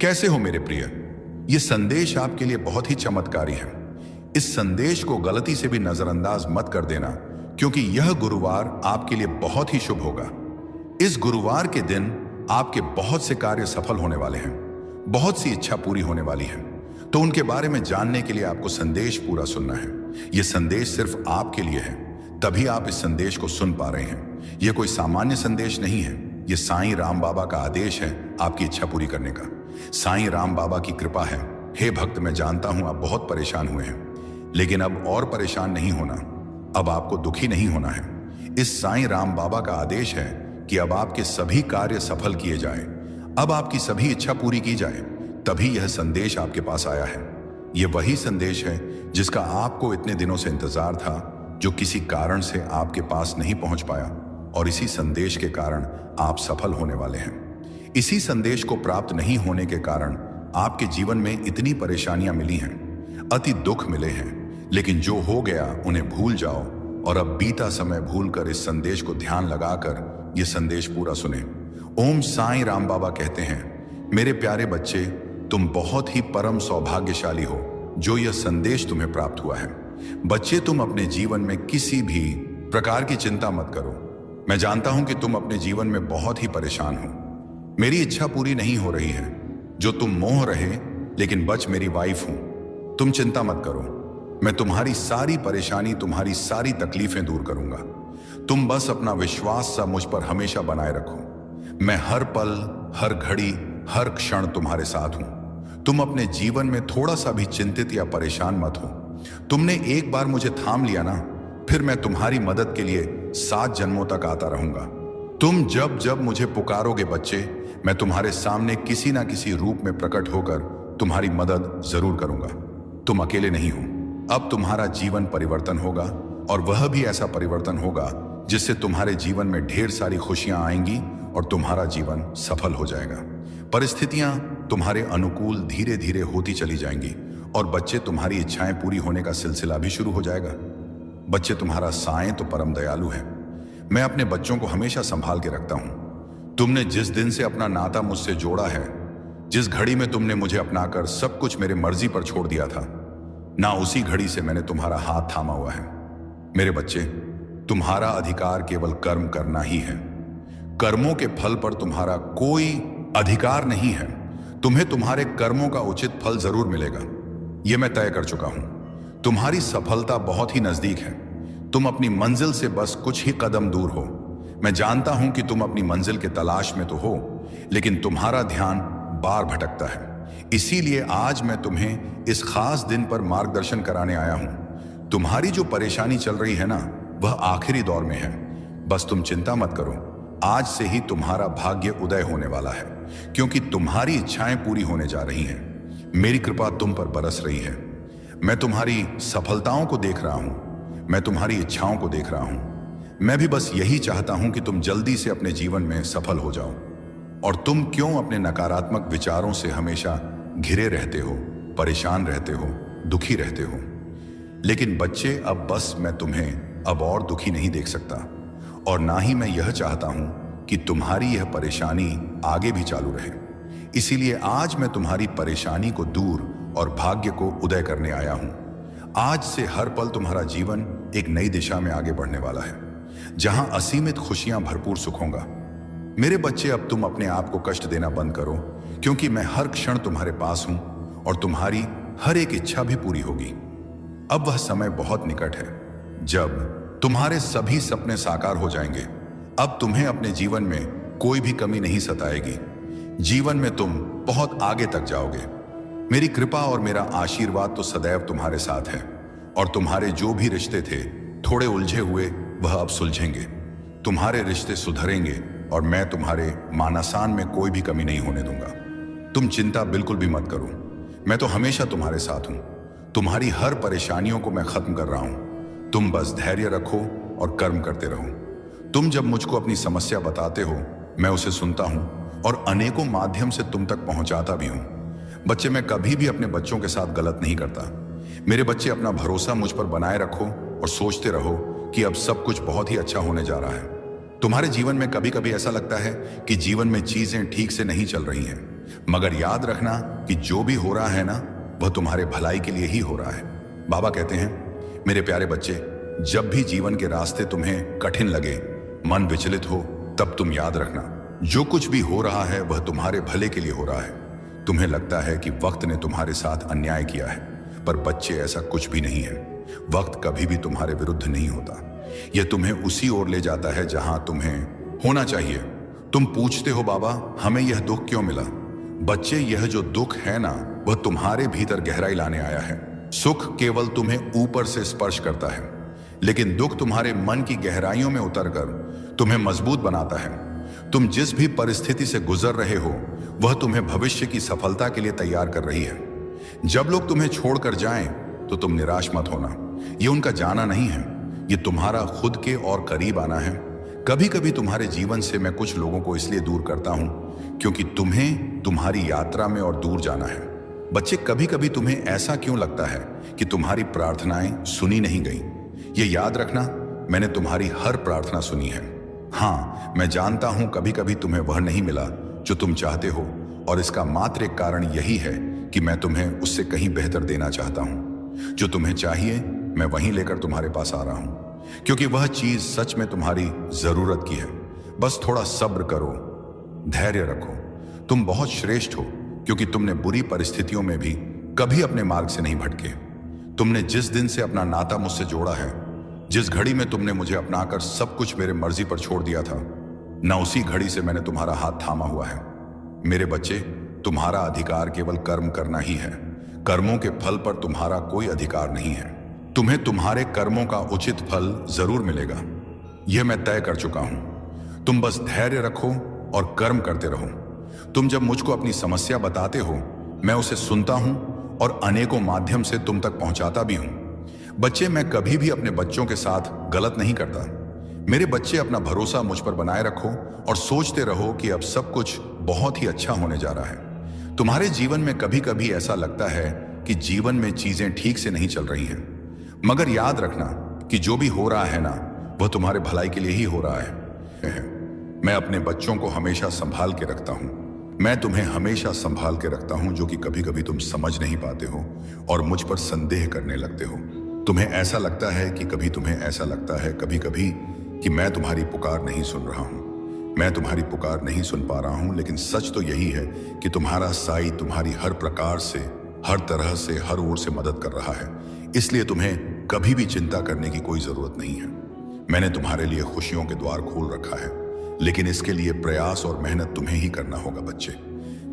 कैसे हो मेरे प्रिय? ये संदेश आपके लिए बहुत ही चमत्कारी है। इस संदेश को गलती से भी नजरअंदाज मत कर देना, क्योंकि यह गुरुवार आपके लिए बहुत ही शुभ होगा। इस गुरुवार के दिन आपके बहुत से कार्य सफल होने वाले हैं, बहुत सी इच्छा पूरी होने वाली है। तो उनके बारे में जानने के लिए आपको संदेश पूरा सुनना है। यह संदेश सिर्फ आपके लिए है, तभी आप इस संदेश को सुन पा रहे हैं। यह कोई सामान्य संदेश नहीं है, यह साईं राम बाबा का आदेश है आपकी इच्छा पूरी करने का। साईं राम बाबा की कृपा है। हे भक्त, मैं जानता हूं आप बहुत परेशान हुए हैं, लेकिन अब और परेशान नहीं होना, अब आपको दुखी नहीं होना है। इस साईं राम बाबा का आदेश है कि अब आपके सभी कार्य सफल किए जाए, अब आपकी सभी इच्छा पूरी की जाए, तभी यह संदेश आपके पास आया है। यह वही संदेश है जिसका आपको इतने दिनों से इंतजार था, जो किसी कारण से आपके पास नहीं पहुंच पाया, और इसी संदेश के कारण आप सफल होने वाले हैं। इसी संदेश को प्राप्त नहीं होने के कारण आपके जीवन में इतनी परेशानियां मिली हैं, अति दुख मिले हैं, लेकिन जो हो गया उन्हें भूल जाओ और अब बीता समय भूलकर इस संदेश को ध्यान लगाकर यह संदेश पूरा सुने। ओम साईं राम बाबा कहते हैं, मेरे प्यारे बच्चे, तुम बहुत ही परम सौभाग्यशाली हो जो यह संदेश तुम्हें प्राप्त हुआ है। बच्चे, तुम अपने जीवन में किसी भी प्रकार की चिंता मत करो। मैं जानता हूं कि तुम अपने जीवन में बहुत ही परेशान हो। मेरी इच्छा पूरी नहीं हो रही है, जो तुम मोह रहे, लेकिन बच मेरी वाइफ हूं। तुम चिंता मत करो, मैं तुम्हारी सारी परेशानी, तुम्हारी सारी तकलीफें दूर करूंगा। तुम बस अपना विश्वास सा मुझ पर हमेशा बनाए रखो। मैं हर पल, हर घड़ी, हर क्षण तुम्हारे साथ हूं। तुम अपने जीवन में थोड़ा सा भी चिंतित या परेशान मत हो। तुमने एक बार मुझे थाम लिया ना, फिर मैं तुम्हारी मदद के लिए 7 जन्मों तक आता रहूंगा। तुम जब जब मुझे पुकारोगे बच्चे, मैं तुम्हारे सामने किसी ना किसी रूप में प्रकट होकर तुम्हारी मदद जरूर करूंगा। तुम अकेले नहीं हो। अब तुम्हारा जीवन परिवर्तन होगा, और वह भी ऐसा परिवर्तन होगा जिससे तुम्हारे जीवन में ढेर सारी खुशियां आएंगी और तुम्हारा जीवन सफल हो जाएगा। परिस्थितियां तुम्हारे अनुकूल धीरे धीरे होती चली जाएंगी, और बच्चे, तुम्हारी इच्छाएं पूरी होने का सिलसिला भी शुरू हो जाएगा। बच्चे, तुम्हारा साईं तो परम दयालु है। मैं अपने बच्चों को हमेशा संभाल के रखता हूं। तुमने जिस दिन से अपना नाता मुझसे जोड़ा है, जिस घड़ी में तुमने मुझे अपनाकर सब कुछ मेरे मर्जी पर छोड़ दिया था, ना उसी घड़ी से मैंने तुम्हारा हाथ थामा हुआ है। मेरे बच्चे, तुम्हारा अधिकार केवल कर्म करना ही है। कर्मों के फल पर तुम्हारा कोई अधिकार नहीं है। तुम्हें तुम्हारे कर्मों का उचित फल जरूर मिलेगा, यह मैं तय कर चुका हूं। तुम्हारी सफलता बहुत ही नजदीक है। तुम अपनी मंजिल से बस कुछ ही कदम दूर हो। मैं जानता हूं कि तुम अपनी मंजिल के तलाश में तो हो, लेकिन तुम्हारा ध्यान बार भटकता है। इसीलिए आज मैं तुम्हें इस खास दिन पर मार्गदर्शन कराने आया हूं। तुम्हारी जो परेशानी चल रही है ना, वह आखिरी दौर में है। बस तुम चिंता मत करो, आज से ही तुम्हारा भाग्य उदय होने वाला है, क्योंकि तुम्हारी इच्छाएं पूरी होने जा रही हैं। मेरी कृपा तुम पर बरस रही है। मैं तुम्हारी सफलताओं को देख रहा हूं, मैं तुम्हारी इच्छाओं को देख रहा हूं। मैं भी बस यही चाहता हूं कि तुम जल्दी से अपने जीवन में सफल हो जाओ। और तुम क्यों अपने नकारात्मक विचारों से हमेशा घिरे रहते हो, परेशान रहते हो, दुखी रहते हो? लेकिन बच्चे, अब बस मैं तुम्हें अब और दुखी नहीं देख सकता, और ना ही मैं यह चाहता हूं कि तुम्हारी यह परेशानी आगे भी चालू रहे। इसीलिए आज मैं तुम्हारी परेशानी को दूर और भाग्य को उदय करने आया हूं। आज से हर पल तुम्हारा जीवन एक नई दिशा में आगे बढ़ने वाला है, जहां असीमित खुशियां भरपूर सुख होगा। मेरे बच्चे, अब तुम अपने आप को कष्ट देना बंद करो, क्योंकि मैं हर क्षण तुम्हारे पास हूं, और तुम्हारी हर एक इच्छा भी पूरी होगी। अब वह समय बहुत निकट है जब तुम्हारे सभी सपने साकार हो जाएंगे। अब तुम्हें अपने जीवन में कोई भी कमी नहीं सताएगी। जीवन में तुम बहुत आगे तक जाओगे। मेरी कृपा और मेरा आशीर्वाद तो सदैव तुम्हारे साथ है, और तुम्हारे जो भी रिश्ते थे थोड़े उलझे हुए, वह अब सुलझेंगे। तुम्हारे रिश्ते सुधरेंगे, और मैं तुम्हारे मानसान में कोई भी कमी नहीं होने दूंगा। तुम चिंता बिल्कुल भी मत करो, मैं तो हमेशा तुम्हारे साथ हूं। तुम्हारी हर परेशानियों को मैं खत्म कर रहा हूं। तुम बस धैर्य रखो और कर्म करते रहो। तुम जब मुझको अपनी समस्या बताते हो, मैं उसे सुनता हूं और अनेकों माध्यम से तुम तक पहुंचाता भी हूं। बच्चे, मैं कभी भी अपने बच्चों के साथ गलत नहीं करता। मेरे बच्चे, अपना भरोसा मुझ पर बनाए रखो और सोचते रहो कि अब सब कुछ बहुत ही अच्छा होने जा रहा है। तुम्हारे जीवन में कभी कभी ऐसा लगता है कि जीवन में चीजें ठीक से नहीं चल रही हैं, मगर याद रखना कि जो भी हो रहा है ना, वह तुम्हारे भलाई के लिए ही हो रहा है। बाबा कहते हैं, मेरे प्यारे बच्चे, जब भी जीवन के रास्ते तुम्हें कठिन लगे, मन विचलित हो, तब तुम याद रखना, जो कुछ भी हो रहा है वह तुम्हारे भले के लिए हो रहा है। तुम्हें लगता है कि वक्त ने तुम्हारे साथ अन्याय किया है, पर बच्चे ऐसा कुछ भी नहीं है। वक्त कभी भी तुम्हारे विरुद्ध नहीं होता। यह तुम्हें उसी ओर ले जाता है जहां तुम्हें होना चाहिए। तुम पूछते हो, बाबा हमें यह दुख क्यों मिला? बच्चे, यह जो दुख है ना, वह तुम्हारे भीतर गहराई लाने आया है। सुख केवल तुम्हें ऊपर से स्पर्श करता है, लेकिन दुख तुम्हारे मन की गहराइयों में उतरकर तुम्हें मजबूत बनाता है। तुम जिस भी परिस्थिति से गुजर रहे हो, वह तुम्हें भविष्य की सफलता के लिए तैयार कर रही है। जब लोग तुम्हें छोड़कर जाएं, तो तुम निराश मत होना। यह उनका जाना नहीं है, यह तुम्हारा खुद के और करीब आना है। कभी कभी तुम्हारे जीवन से मैं कुछ लोगों को इसलिए दूर करता हूं क्योंकि तुम्हें तुम्हारी यात्रा में और दूर जाना है। बच्चे, कभी कभी तुम्हें ऐसा क्यों लगता है कि तुम्हारी प्रार्थनाएं सुनी नहीं गई? ये याद रखना, मैंने तुम्हारी हर प्रार्थना सुनी है। हाँ, मैं जानता हूं कभी कभी तुम्हें वह नहीं मिला जो तुम चाहते हो, और इसका मात्र एक कारण यही है कि मैं तुम्हें उससे कहीं बेहतर देना चाहता हूं। जो तुम्हें चाहिए मैं वहीं लेकर तुम्हारे पास आ रहा हूं, क्योंकि वह चीज सच में तुम्हारी जरूरत की है। बस थोड़ा सब्र करो, धैर्य रखो। तुम बहुत श्रेष्ठ हो, क्योंकि तुमने बुरी परिस्थितियों में भी कभी अपने मार्ग से नहीं भटके। तुमने जिस दिन से अपना नाता मुझसे जोड़ा है, जिस घड़ी में तुमने मुझे अपनाकर सब कुछ मेरे मर्जी पर छोड़ दिया था, न उसी घड़ी से मैंने तुम्हारा हाथ थामा हुआ है। मेरे बच्चे, तुम्हारा अधिकार केवल कर्म करना ही है। कर्मों के फल पर तुम्हारा कोई अधिकार नहीं है। तुम्हें तुम्हारे कर्मों का उचित फल जरूर मिलेगा, यह मैं तय कर चुका हूं। तुम बस धैर्य रखो और कर्म करते रहो। तुम जब मुझको अपनी समस्या बताते हो, मैं उसे सुनता हूं और अनेकों माध्यम से तुम तक पहुंचाता भी हूं। बच्चे, मैं कभी भी अपने बच्चों के साथ गलत नहीं करता। मेरे बच्चे, अपना भरोसा मुझ पर बनाए रखो और सोचते रहो कि अब सब कुछ बहुत ही अच्छा होने जा रहा है। तुम्हारे जीवन में कभी कभी ऐसा लगता है कि जीवन में चीजें ठीक से नहीं चल रही हैं, मगर याद रखना कि जो भी हो रहा है ना, वह तुम्हारे भलाई के लिए ही हो रहा है। मैं अपने बच्चों को हमेशा संभाल के रखता हूं। मैं तुम्हें हमेशा संभाल के रखता हूं, जो कि कभी कभी तुम समझ नहीं पाते हो और मुझ पर संदेह करने लगते हो। तुम्हें ऐसा लगता है कि कभी कभी कि मैं तुम्हारी पुकार नहीं सुन रहा हूं। मैं तुम्हारी पुकार नहीं सुन पा रहा हूं, लेकिन सच तो यही है कि तुम्हारा साई तुम्हारी हर प्रकार से, हर तरह से, हर ओर से मदद कर रहा है। इसलिए तुम्हें कभी भी चिंता करने की कोई जरूरत नहीं है। मैंने तुम्हारे लिए खुशियों के द्वार खोल रखा है, लेकिन इसके लिए प्रयास और मेहनत तुम्हें ही करना होगा। बच्चे,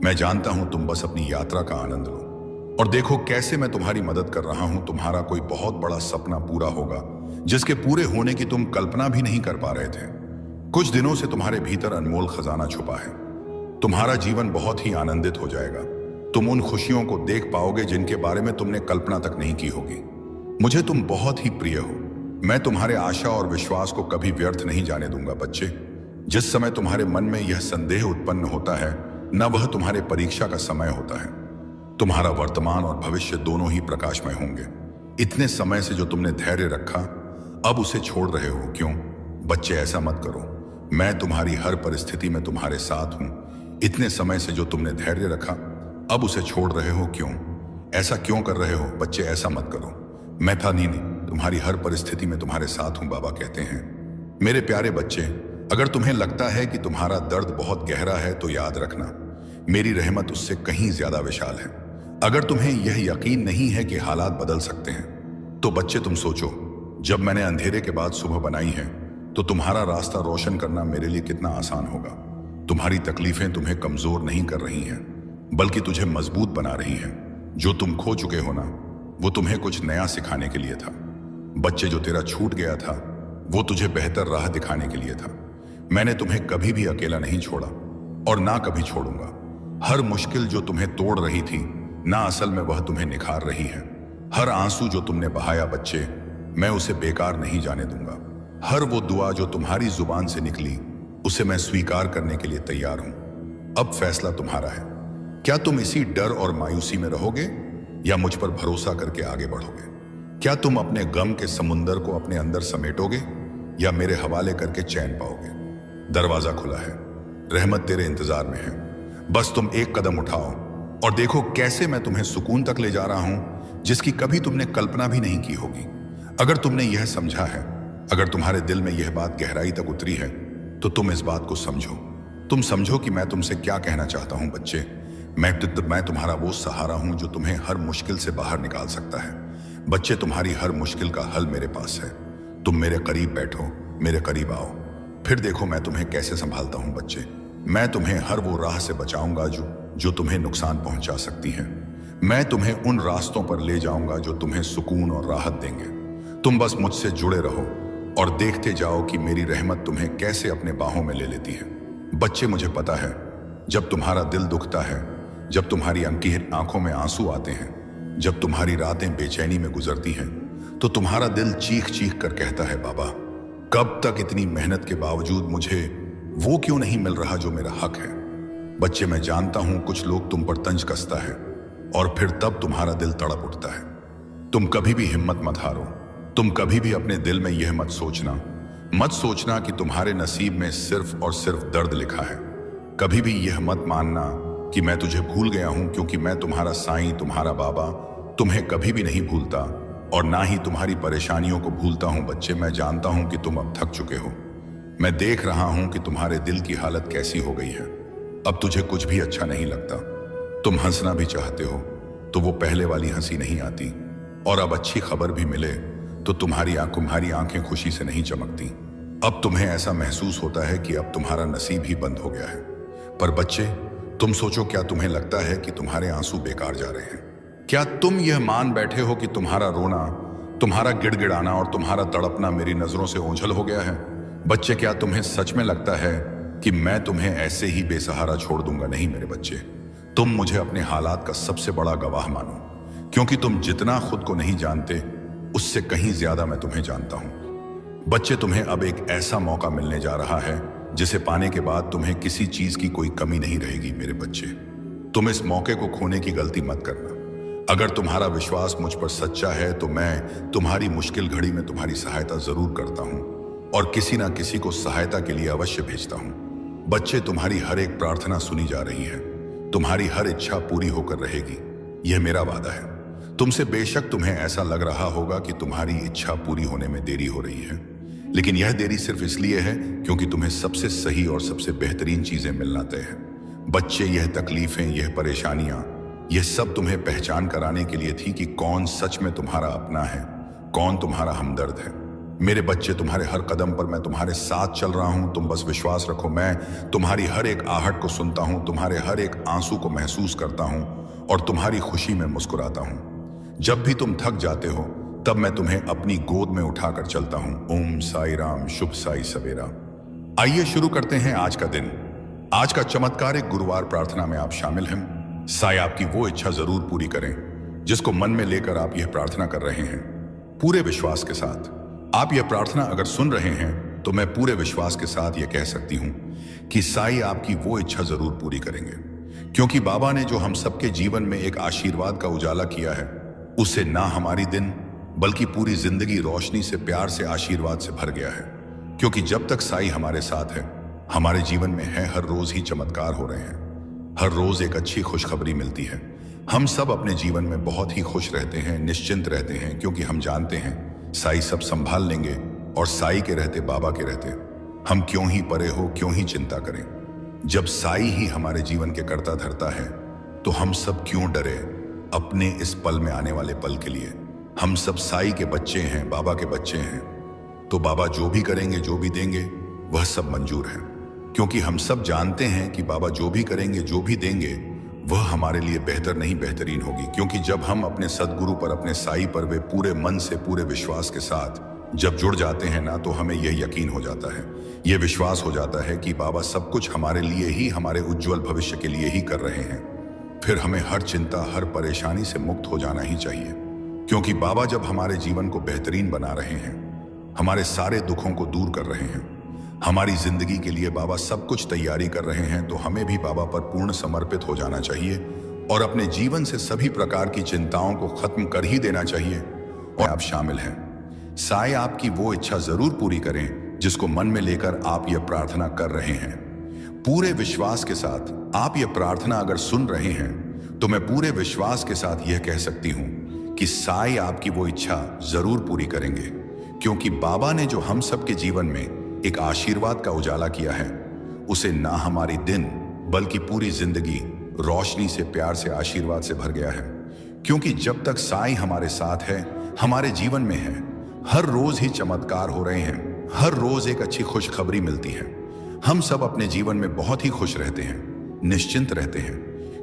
मैं जानता हूं, तुम बस अपनी यात्रा का आनंद लो और देखो कैसे मैं तुम्हारी मदद कर रहा हूं। तुम्हारा कोई बहुत बड़ा सपना पूरा होगा, जिसके पूरे होने की तुम कल्पना भी नहीं कर पा रहे थे। कुछ दिनों से तुम्हारे भीतर अनमोल खजाना छुपा है। तुम्हारा जीवन बहुत ही आनंदित हो जाएगा। तुम उन खुशियों को देख पाओगे जिनके बारे में तुमने कल्पना तक नहीं की होगी। मुझे तुम बहुत ही प्रिय हो। मैं तुम्हारे आशा और विश्वास को कभी व्यर्थ नहीं जाने दूंगा। बच्चे, जिस समय तुम्हारे मन में यह संदेह उत्पन्न होता है, न वह तुम्हारे परीक्षा का समय होता है। तुम्हारा वर्तमान और भविष्य दोनों ही प्रकाशमय होंगे। इतने समय से जो तुमने धैर्य रखा, अब उसे छोड़ रहे हो क्यों? बच्चे, ऐसा मत करो। मैं तुम्हारी हर परिस्थिति में तुम्हारे साथ हूं। इतने समय से जो तुमने धैर्य रखा, अब उसे छोड़ रहे हो क्यों? ऐसा क्यों कर रहे हो? बच्चे, ऐसा मत करो। मैं था नहीं, तुम्हारी हर परिस्थिति में तुम्हारे साथ हूं। बाबा कहते हैं, मेरे प्यारे बच्चे, अगर तुम्हें लगता है कि तुम्हारा दर्द बहुत गहरा है, तो याद रखना, मेरी रहमत उससे कहीं ज्यादा विशाल है। अगर तुम्हें यह यकीन नहीं है कि हालात बदल सकते हैं, तो बच्चे तुम सोचो, जब मैंने अंधेरे के बाद सुबह बनाई है, तो तुम्हारा रास्ता रोशन करना मेरे लिए कितना आसान होगा। तुम्हारी तकलीफें तुम्हें कमजोर नहीं कर रही हैं, बल्कि तुझे मजबूत बना रही हैं। जो तुम खो चुके हो ना, वो तुम्हें कुछ नया सिखाने के लिए था। बच्चे, जो तेरा छूट गया था, वो तुझे बेहतर राह दिखाने के लिए था। मैंने तुम्हें कभी भी अकेला नहीं छोड़ा और ना कभी छोड़ूंगा। हर मुश्किल जो तुम्हें तोड़ रही थी ना, असल में वह तुम्हें निखार रही है। हर आंसू जो तुमने बहाया बच्चे, मैं उसे बेकार नहीं जाने दूंगा। हर वो दुआ जो तुम्हारी जुबान से निकली, उसे मैं स्वीकार करने के लिए तैयार हूं। अब फैसला तुम्हारा है। क्या तुम इसी डर और मायूसी में रहोगे या मुझ पर भरोसा करके आगे बढ़ोगे? क्या तुम अपने गम के समुंदर को अपने अंदर समेटोगे या मेरे हवाले करके चैन पाओगे? दरवाजा खुला है, रहमत तेरे इंतजार में है। बस तुम एक कदम उठाओ और देखो कैसे मैं तुम्हें सुकून तक ले जा रहा हूं जिसकी कभी तुमने कल्पना भी नहीं की होगी। अगर तुमने यह समझा है, अगर तुम्हारे दिल में यह बात गहराई तक उतरी है, तो तुम इस बात को समझो। तुम समझो कि मैं तुमसे क्या कहना चाहता हूं बच्चे। मैं तुम्हारा वो सहारा हूं जो तुम्हें हर मुश्किल से बाहर निकाल सकता है। बच्चे, तुम्हारी हर मुश्किल का हल मेरे पास है। तुम मेरे करीब बैठो, मेरे करीब आओ, फिर देखो मैं तुम्हें कैसे संभालता हूं बच्चे। मैं तुम्हें हर वो राह से बचाऊंगा जो तुम्हें नुकसान पहुंचा सकती है। मैं तुम्हें उन रास्तों पर ले जाऊंगा जो तुम्हें सुकून और राहत देंगे। तुम बस मुझसे जुड़े रहो और देखते जाओ कि मेरी रहमत तुम्हें कैसे अपने बाहों में ले लेती है। बच्चे, मुझे पता है जब तुम्हारा दिल दुखता है, जब तुम्हारी आंखों में आंसू आते हैं, जब तुम्हारी रातें बेचैनी में गुजरती हैं, तो तुम्हारा दिल चीख चीख कर कहता है, बाबा कब तक इतनी मेहनत के बावजूद मुझे वो क्यों नहीं मिल रहा जो मेरा हक है। बच्चे, मैं जानता हूं कुछ लोग तुम पर तंज कसता है और फिर तब तुम्हारा दिल तड़प उठता है। तुम कभी भी हिम्मत मत हारो। तुम कभी भी अपने दिल में यह मत सोचना कि तुम्हारे नसीब में सिर्फ और सिर्फ दर्द लिखा है। कभी भी यह मत मानना कि मैं तुझे भूल गया हूं, क्योंकि मैं तुम्हारा साईं, तुम्हारा बाबा तुम्हें कभी भी नहीं भूलता और ना ही तुम्हारी परेशानियों को भूलता हूं। बच्चे, मैं जानता हूं कि तुम अब थक चुके हो। मैं देख रहा हूं कि तुम्हारे दिल की हालत कैसी हो गई है। अब तुझे कुछ भी अच्छा नहीं लगता। तुम हंसना भी चाहते हो तो वो पहले वाली हंसी नहीं आती, और अब अच्छी खबर भी मिले तो तुम्हारी आंखें खुशी से नहीं चमकती। अब तुम्हें ऐसा महसूस होता है कि अब तुम्हारा नसीब ही बंद हो गया है। पर बच्चे, तुम सोचो, क्या तुम्हें लगता है कि तुम्हारे आंसू बेकार जा रहे हैं? क्या तुम यह मान बैठे हो कि तुम्हारा रोना, तुम्हारा गिड़गिड़ाना और तुम्हारा तड़पना मेरी नजरों से ओझल हो गया है? बच्चे, क्या तुम्हें सच में लगता है कि मैं तुम्हें ऐसे ही बेसहारा छोड़ दूंगा? नहीं मेरे बच्चे, तुम मुझे अपने हालात का सबसे बड़ा गवाह मानो, क्योंकि तुम जितना खुद को नहीं जानते उससे कहीं ज्यादा मैं तुम्हें जानता हूं। बच्चे, तुम्हें अब एक ऐसा मौका मिलने जा रहा है जिसे पाने के बाद तुम्हें किसी चीज की कोई कमी नहीं रहेगी। मेरे बच्चे, तुम इस मौके को खोने की गलती मत करना। अगर तुम्हारा विश्वास मुझ पर सच्चा है तो मैं तुम्हारी मुश्किल घड़ी में तुम्हारी सहायता जरूर करता हूं और किसी ना किसी को सहायता के लिए अवश्य भेजता हूं। बच्चे, तुम्हारी हर एक प्रार्थना सुनी जा रही है। तुम्हारी हर इच्छा पूरी होकर रहेगी, यह मेरा वादा है। तुमसे बेशक तुम्हें ऐसा लग रहा होगा कि तुम्हारी इच्छा पूरी होने में देरी हो रही है, लेकिन यह देरी सिर्फ इसलिए है क्योंकि तुम्हें सबसे सही और सबसे बेहतरीन चीजें मिलना तय है। बच्चे, यह तकलीफें, यह परेशानियां, यह सब तुम्हें पहचान कराने के लिए थी कि कौन सच में तुम्हारा अपना है, कौन तुम्हारा हमदर्द है। मेरे बच्चे, तुम्हारे हर कदम पर मैं तुम्हारे साथ चल रहा हूं। तुम बस विश्वास रखो। मैं तुम्हारी हर एक आहट को सुनता हूं, तुम्हारे हर एक आंसू को महसूस करता हूं और तुम्हारी खुशी में मुस्कुराता हूं। जब भी तुम थक जाते हो तब मैं तुम्हें अपनी गोद में उठाकर चलता हूं। ओम साई राम, शुभ साई सवेरा। आइए शुरू करते हैं आज का दिन। आज का चमत्कारिक गुरुवार प्रार्थना में आप शामिल हैं। साई आपकी वो इच्छा जरूर पूरी करें जिसको मन में लेकर आप यह प्रार्थना कर रहे हैं। पूरे विश्वास के साथ आप यह प्रार्थना अगर सुन रहे हैं तो मैं पूरे विश्वास के साथ यह कह सकती हूं कि साई आपकी वो इच्छा जरूर पूरी करेंगे, क्योंकि बाबा ने जो हम सबके जीवन में एक आशीर्वाद का उजाला किया है, उससे ना हमारी दिन बल्कि पूरी जिंदगी रोशनी से, प्यार से, आशीर्वाद से भर गया है। क्योंकि जब तक साई हमारे साथ है, हमारे जीवन में है, हर रोज ही चमत्कार हो रहे हैं। हर रोज एक अच्छी खुशखबरी मिलती है। हम सब अपने जीवन में बहुत ही खुश रहते हैं, निश्चिंत रहते हैं, क्योंकि हम जानते हैं साई सब संभाल लेंगे और साई के रहते, बाबा के रहते हम क्यों ही परे हो, क्यों ही चिंता करें। जब साई ही हमारे जीवन के कर्ता धर्ता है तो हम सब क्यों डरे अपने इस पल में आने वाले पल के लिए। हम सब साई के बच्चे हैं, बाबा के बच्चे हैं, तो बाबा जो भी करेंगे, जो भी देंगे, वह सब मंजूर है। क्योंकि हम सब जानते हैं कि बाबा जो भी करेंगे, जो भी देंगे, वह हमारे लिए बेहतर नहीं बेहतरीन होगी। क्योंकि जब हम अपने सदगुरु पर, अपने साई पर वे पूरे मन से, पूरे विश्वास के साथ जब जुड़ जाते हैं ना, तो हमें यह यकीन हो जाता है, यह विश्वास हो जाता है कि बाबा सब कुछ हमारे लिए ही, हमारे उज्जवल भविष्य के लिए ही कर रहे हैं। फिर हमें हर चिंता, हर परेशानी से मुक्त हो जाना ही चाहिए, क्योंकि बाबा जब हमारे जीवन को बेहतरीन बना रहे हैं, हमारे सारे दुखों को दूर कर रहे हैं, हमारी जिंदगी के लिए बाबा सब कुछ तैयारी कर रहे हैं, तो हमें भी बाबा पर पूर्ण समर्पित हो जाना चाहिए और अपने जीवन से सभी प्रकार की चिंताओं को खत्म कर ही देना चाहिए। और आप शामिल हैं। साई आपकी वो इच्छा जरूर पूरी करें जिसको मन में लेकर आप यह प्रार्थना कर रहे हैं। पूरे विश्वास के साथ आप ये प्रार्थना अगर सुन रहे हैं तो मैं पूरे विश्वास के साथ यह कह सकती हूं कि साईं आपकी वो इच्छा जरूर पूरी करेंगे, क्योंकि बाबा ने जो हम सबके जीवन में एक आशीर्वाद का उजाला किया है, उसे ना हमारी दिन बल्कि पूरी जिंदगी रोशनी से, प्यार से, आशीर्वाद से भर गया है। क्योंकि जब तक साईं हमारे साथ है, हमारे जीवन में है, हर रोज ही चमत्कार हो रहे हैं, हर रोज एक अच्छी खुशखबरी मिलती है। हम सब अपने जीवन में बहुत ही खुश रहते हैं, निश्चिंत रहते हैं,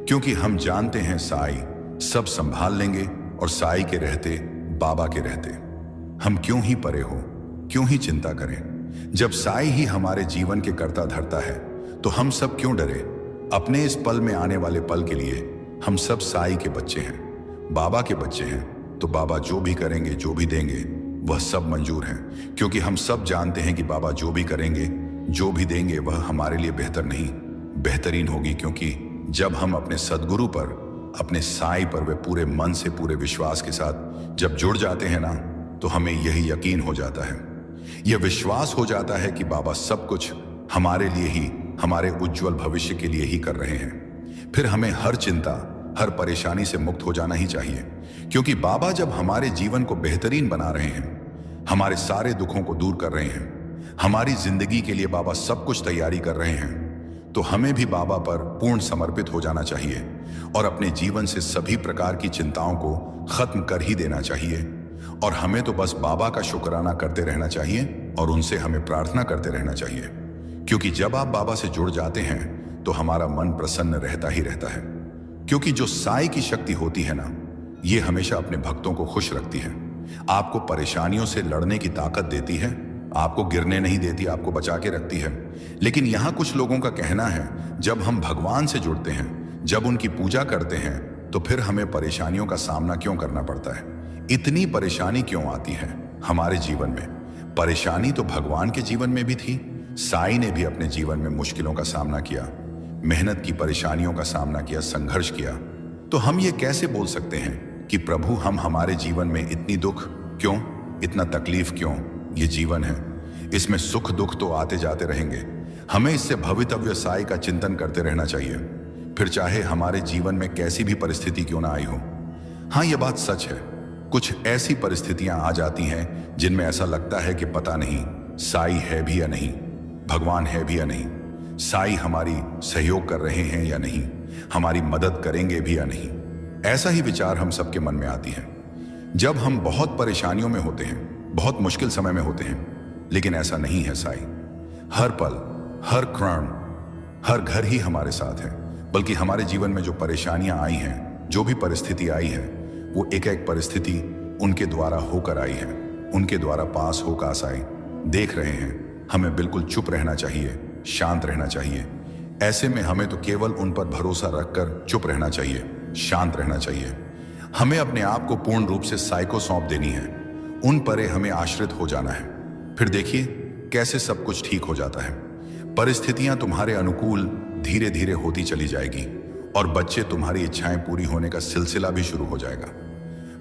क्योंकि हम जानते हैं साईं सब संभाल लेंगे और साईं के रहते बाबा के रहते हम क्यों ही परे हो, क्यों ही चिंता करें। जब साईं ही हमारे जीवन के कर्ता धर्ता है तो हम सब क्यों डरे। अपने इस पल में आने वाले पल के लिए हम सब साईं के बच्चे हैं, बाबा के बच्चे हैं, तो बाबा जो भी करेंगे, जो भी देंगे, वह सब मंजूर है। क्योंकि हम सब जानते हैं कि बाबा जो भी करेंगे, जो भी देंगे, वह हमारे लिए बेहतर नहीं, बेहतरीन होगी। क्योंकि जब हम अपने सदगुरु पर, अपने साईं पर वे पूरे मन से, पूरे विश्वास के साथ जब जुड़ जाते हैं ना, तो हमें यही यकीन हो जाता है, यह विश्वास हो जाता है कि बाबा सब कुछ हमारे लिए ही, हमारे उज्जवल भविष्य के लिए ही कर रहे हैं। फिर हमें हर चिंता, हर परेशानी से मुक्त हो जाना ही चाहिए, क्योंकि बाबा जब हमारे जीवन को बेहतरीन बना रहे हैं, हमारे सारे दुखों को दूर कर रहे हैं, हमारी जिंदगी के लिए बाबा सब कुछ तैयारी कर रहे हैं, तो हमें भी बाबा पर पूर्ण समर्पित हो जाना चाहिए और अपने जीवन से सभी प्रकार की चिंताओं को खत्म कर ही देना चाहिए। और हमें तो बस बाबा का शुक्राना करते रहना चाहिए और उनसे हमें प्रार्थना करते रहना चाहिए, क्योंकि जब आप बाबा से जुड़ जाते हैं तो हमारा मन प्रसन्न रहता ही रहता है। क्योंकि जो साईं की शक्ति होती है ना, ये हमेशा अपने भक्तों को खुश रखती है, आपको परेशानियों से लड़ने की ताकत देती है, आपको गिरने नहीं देती, आपको बचा के रखती है। लेकिन यहाँ कुछ लोगों का कहना है, जब हम भगवान से जुड़ते हैं, जब उनकी पूजा करते हैं, तो फिर हमें परेशानियों का सामना क्यों करना पड़ता है, इतनी परेशानी क्यों आती है हमारे जीवन में। परेशानी तो भगवान के जीवन में भी थी, साईं ने भी अपने जीवन में मुश्किलों का सामना किया, मेहनत की, परेशानियों का सामना किया, संघर्ष किया। तो हम ये कैसे बोल सकते हैं कि प्रभु हम हमारे जीवन में इतनी दुख क्यों, इतना तकलीफ क्यों। ये जीवन है, इसमें सुख दुख तो आते जाते रहेंगे, हमें इससे भवितव्य साईं का चिंतन करते रहना चाहिए, फिर चाहे हमारे जीवन में कैसी भी परिस्थिति क्यों ना आई हो। हाँ, ये बात सच है, कुछ ऐसी परिस्थितियां आ जाती हैं जिनमें ऐसा लगता है कि पता नहीं साईं है भी या नहीं, भगवान है भी या नहीं, साईं हमारी सहयोग कर रहे हैं या नहीं, हमारी मदद करेंगे भी या नहीं। ऐसा ही विचार हम सबके मन में आती है जब हम बहुत परेशानियों में होते हैं, बहुत मुश्किल समय में होते हैं। लेकिन ऐसा नहीं है, साईं हर पल, हर क्षण, हर घर ही हमारे साथ है। बल्कि हमारे जीवन में जो परेशानियां आई हैं, जो भी परिस्थिति आई है, वो एक एक परिस्थिति उनके द्वारा होकर आई है, उनके द्वारा पास होकर साईं देख रहे हैं। हमें बिल्कुल चुप रहना चाहिए, शांत रहना चाहिए। ऐसे में हमें तो केवल उन पर भरोसा रखकर चुप रहना चाहिए, शांत रहना चाहिए। हमें अपने आप को पूर्ण रूप से साईं को सौंप देनी है, उन पर हमें आश्रित हो जाना है। फिर देखिए कैसे सब कुछ ठीक हो जाता है। परिस्थितियां तुम्हारे अनुकूल धीरे धीरे होती चली जाएगी और बच्चे तुम्हारी इच्छाएं पूरी होने का सिलसिला भी शुरू हो जाएगा।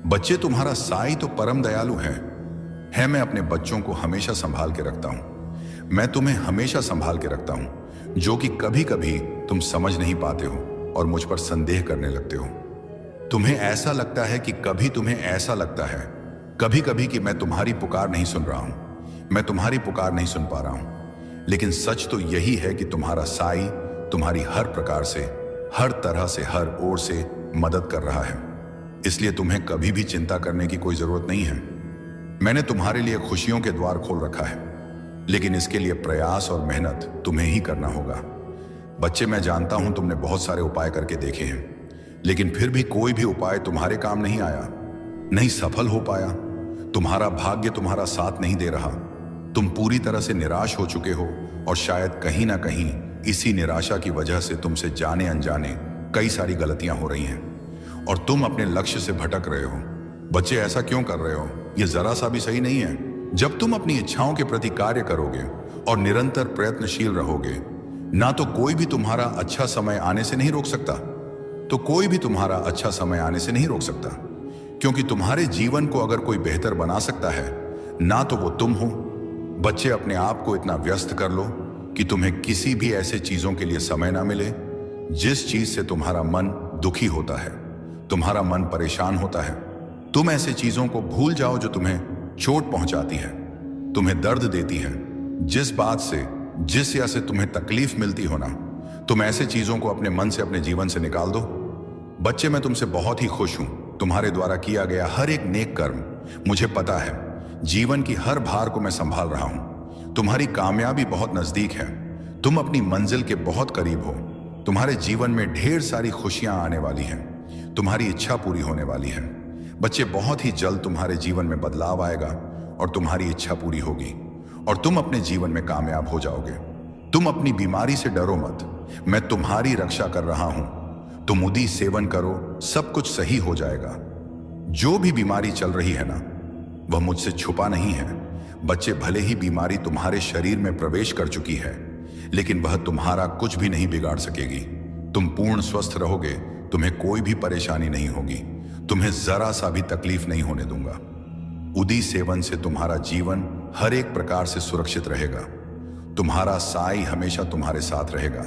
बच्चे तुम्हारा साईं तो परम दयालु है। मैं अपने बच्चों को हमेशा संभाल के रखता हूं, मैं तुम्हें हमेशा संभाल के रखता हूं, जो कि कभी कभी तुम समझ नहीं पाते हो और मुझ पर संदेह करने लगते हो। तुम्हें ऐसा लगता है कि तुम्हें ऐसा लगता है कभी कभी कि मैं तुम्हारी पुकार नहीं सुन रहा हूं, मैं तुम्हारी पुकार नहीं सुन पा रहा हूं। लेकिन सच तो यही है कि तुम्हारा साईं तुम्हारी हर प्रकार से, हर तरह से, हर ओर से मदद कर रहा है। इसलिए तुम्हें कभी भी चिंता करने की कोई जरूरत नहीं है। मैंने तुम्हारे लिए खुशियों के द्वार खोल रखा है, लेकिन इसके लिए प्रयास और मेहनत तुम्हें ही करना होगा। बच्चे, मैं जानता हूं तुमने बहुत सारे उपाय करके देखे हैं, लेकिन फिर भी कोई भी उपाय तुम्हारे काम नहीं आया, नहीं सफल हो पाया। तुम्हारा भाग्य तुम्हारा साथ नहीं दे रहा। तुम पूरी तरह से निराश हो चुके हो और शायद कहीं ना कहीं इसी निराशा की वजह से तुमसे जाने अनजाने कई सारी गलतियां हो रही हैं और तुम अपने लक्ष्य से भटक रहे हो। बच्चे, ऐसा क्यों कर रहे हो? यह जरा सा भी सही नहीं है। जब तुम अपनी इच्छाओं के प्रति कार्य करोगे और निरंतर प्रयत्नशील रहोगे, ना तो कोई भी तुम्हारा अच्छा समय आने से नहीं रोक सकता, तो कोई भी तुम्हारा अच्छा समय आने से नहीं रोक सकता। क्योंकि तुम्हारे जीवन को अगर कोई बेहतर बना सकता है, ना तो वो तुम हो। बच्चे, अपने आप को इतना व्यस्त कर लो, कि तुम्हें किसी भी ऐसे चीजों के लिए समय ना मिले जिस चीज से तुम्हारा मन दुखी होता है, तुम्हारा मन परेशान होता है। तुम ऐसे चीजों को भूल जाओ जो तुम्हें चोट पहुंचाती है, तुम्हें दर्द देती है। जिस बात से, जिस या से तुम्हें तकलीफ मिलती हो ना, तुम ऐसे चीजों को अपने मन से, अपने जीवन से निकाल दो। बच्चे, मैं तुमसे बहुत ही खुश हूं। तुम्हारे द्वारा किया गया हर एक नेक कर्म, मुझे पता है, जीवन की हर भार को मैं संभाल रहा हूं। तुम्हारी कामयाबी बहुत नजदीक है। तुम अपनी मंजिल के बहुत करीब हो। तुम्हारे जीवन में ढेर सारी खुशियां आने वाली हैं। तुम्हारी इच्छा पूरी होने वाली है। बच्चे, बहुत ही जल्द तुम्हारे जीवन में बदलाव आएगा और तुम्हारी इच्छा पूरी होगी और तुम अपने जीवन में कामयाब हो जाओगे। तुम अपनी बीमारी से डरो मत, मैं तुम्हारी रक्षा कर रहा हूं। तुम उदी सेवन करो, सब कुछ सही हो जाएगा। जो भी बीमारी चल रही है ना, वह मुझसे छुपा नहीं है। बच्चे, भले ही बीमारी तुम्हारे शरीर में प्रवेश कर चुकी है, लेकिन वह तुम्हारा कुछ भी नहीं बिगाड़ सकेगी। तुम पूर्ण स्वस्थ रहोगे, तुम्हें कोई भी परेशानी नहीं होगी, तुम्हें जरा सा भी तकलीफ नहीं होने दूंगा। उदी सेवन से तुम्हारा जीवन हर एक प्रकार से सुरक्षित रहेगा। तुम्हारा साई हमेशा तुम्हारे साथ रहेगा।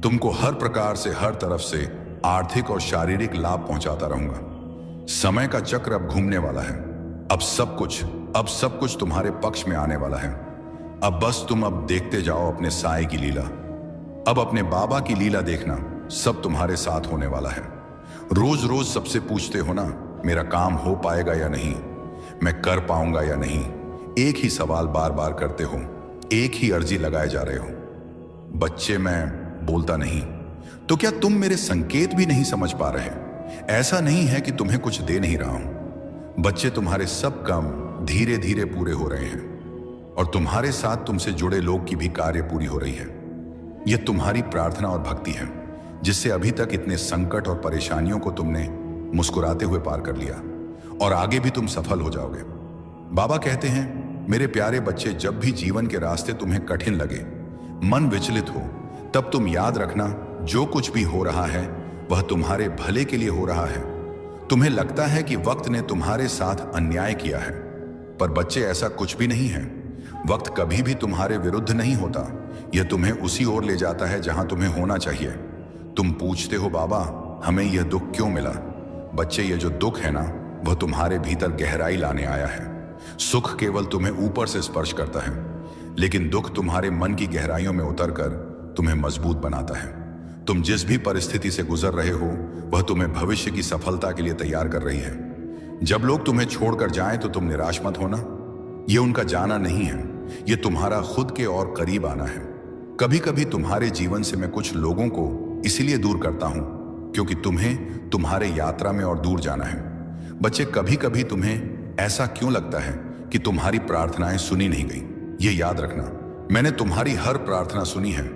तुमको हर प्रकार से, हर तरफ से आर्थिक और शारीरिक लाभ पहुंचाता रहूंगा। समय का चक्र अब घूमने वाला है। अब सब कुछ तुम्हारे पक्ष में आने वाला है। अब बस तुम अब देखते जाओ अपने साई की लीला। अब अपने बाबा की लीला देखना, सब तुम्हारे साथ होने वाला है। रोज रोज सबसे पूछते हो ना, मेरा काम हो पाएगा या नहीं, मैं कर पाऊंगा या नहीं। एक ही सवाल बार बार करते हो, एक ही अर्जी लगाए जा रहे हो। बच्चे, मैं बोलता नहीं तो क्या तुम मेरे संकेत भी नहीं समझ पा रहे? ऐसा नहीं है कि तुम्हें कुछ दे नहीं रहा हूं। बच्चे, तुम्हारे सब काम धीरे धीरे पूरे हो रहे हैं और तुम्हारे साथ तुमसे जुड़े लोग की भी कार्य पूरी हो रही है। यह तुम्हारी प्रार्थना और भक्ति है, जिससे अभी तक इतने संकट और परेशानियों को तुमने मुस्कुराते हुए पार कर लिया और आगे भी तुम सफल हो जाओगे। बाबा कहते हैं, मेरे प्यारे बच्चे, जब भी जीवन के रास्ते तुम्हें कठिन लगे, मन विचलित हो, तब तुम याद रखना, जो कुछ भी हो रहा है वह तुम्हारे भले के लिए हो रहा है। तुम्हें लगता है कि वक्त ने तुम्हारे साथ अन्याय किया है, पर बच्चे, ऐसा कुछ भी नहीं है। वक्त कभी भी तुम्हारे विरुद्ध नहीं होता, यह तुम्हें उसी ओर ले जाता है जहां तुम्हें होना चाहिए। तुम पूछते हो, बाबा हमें यह दुख क्यों मिला? बच्चे, यह जो दुख है ना, वह तुम्हारे भीतर गहराई लाने आया है। सुख केवल तुम्हें ऊपर से स्पर्श करता है, लेकिन दुख तुम्हारे मन की गहराइयों में उतरकर तुम्हें मजबूत बनाता है। तुम जिस भी परिस्थिति से गुजर रहे हो, वह तुम्हें भविष्य की सफलता के लिए तैयार कर रही है। जब लोग तुम्हें छोड़कर जाएं तो तुम निराश मत होना। यह उनका जाना नहीं है, यह तुम्हारा खुद के और करीब आना है। कभी कभी तुम्हारे जीवन से मैं कुछ लोगों को इसलिए दूर करता हूं क्योंकि तुम्हें तुम्हारे यात्रा में और दूर जाना है। बच्चे, कभी कभी तुम्हें ऐसा क्यों लगता है कि तुम्हारी प्रार्थनाएं सुनी नहीं गई? यह याद रखना, मैंने तुम्हारी हर प्रार्थना सुनी है।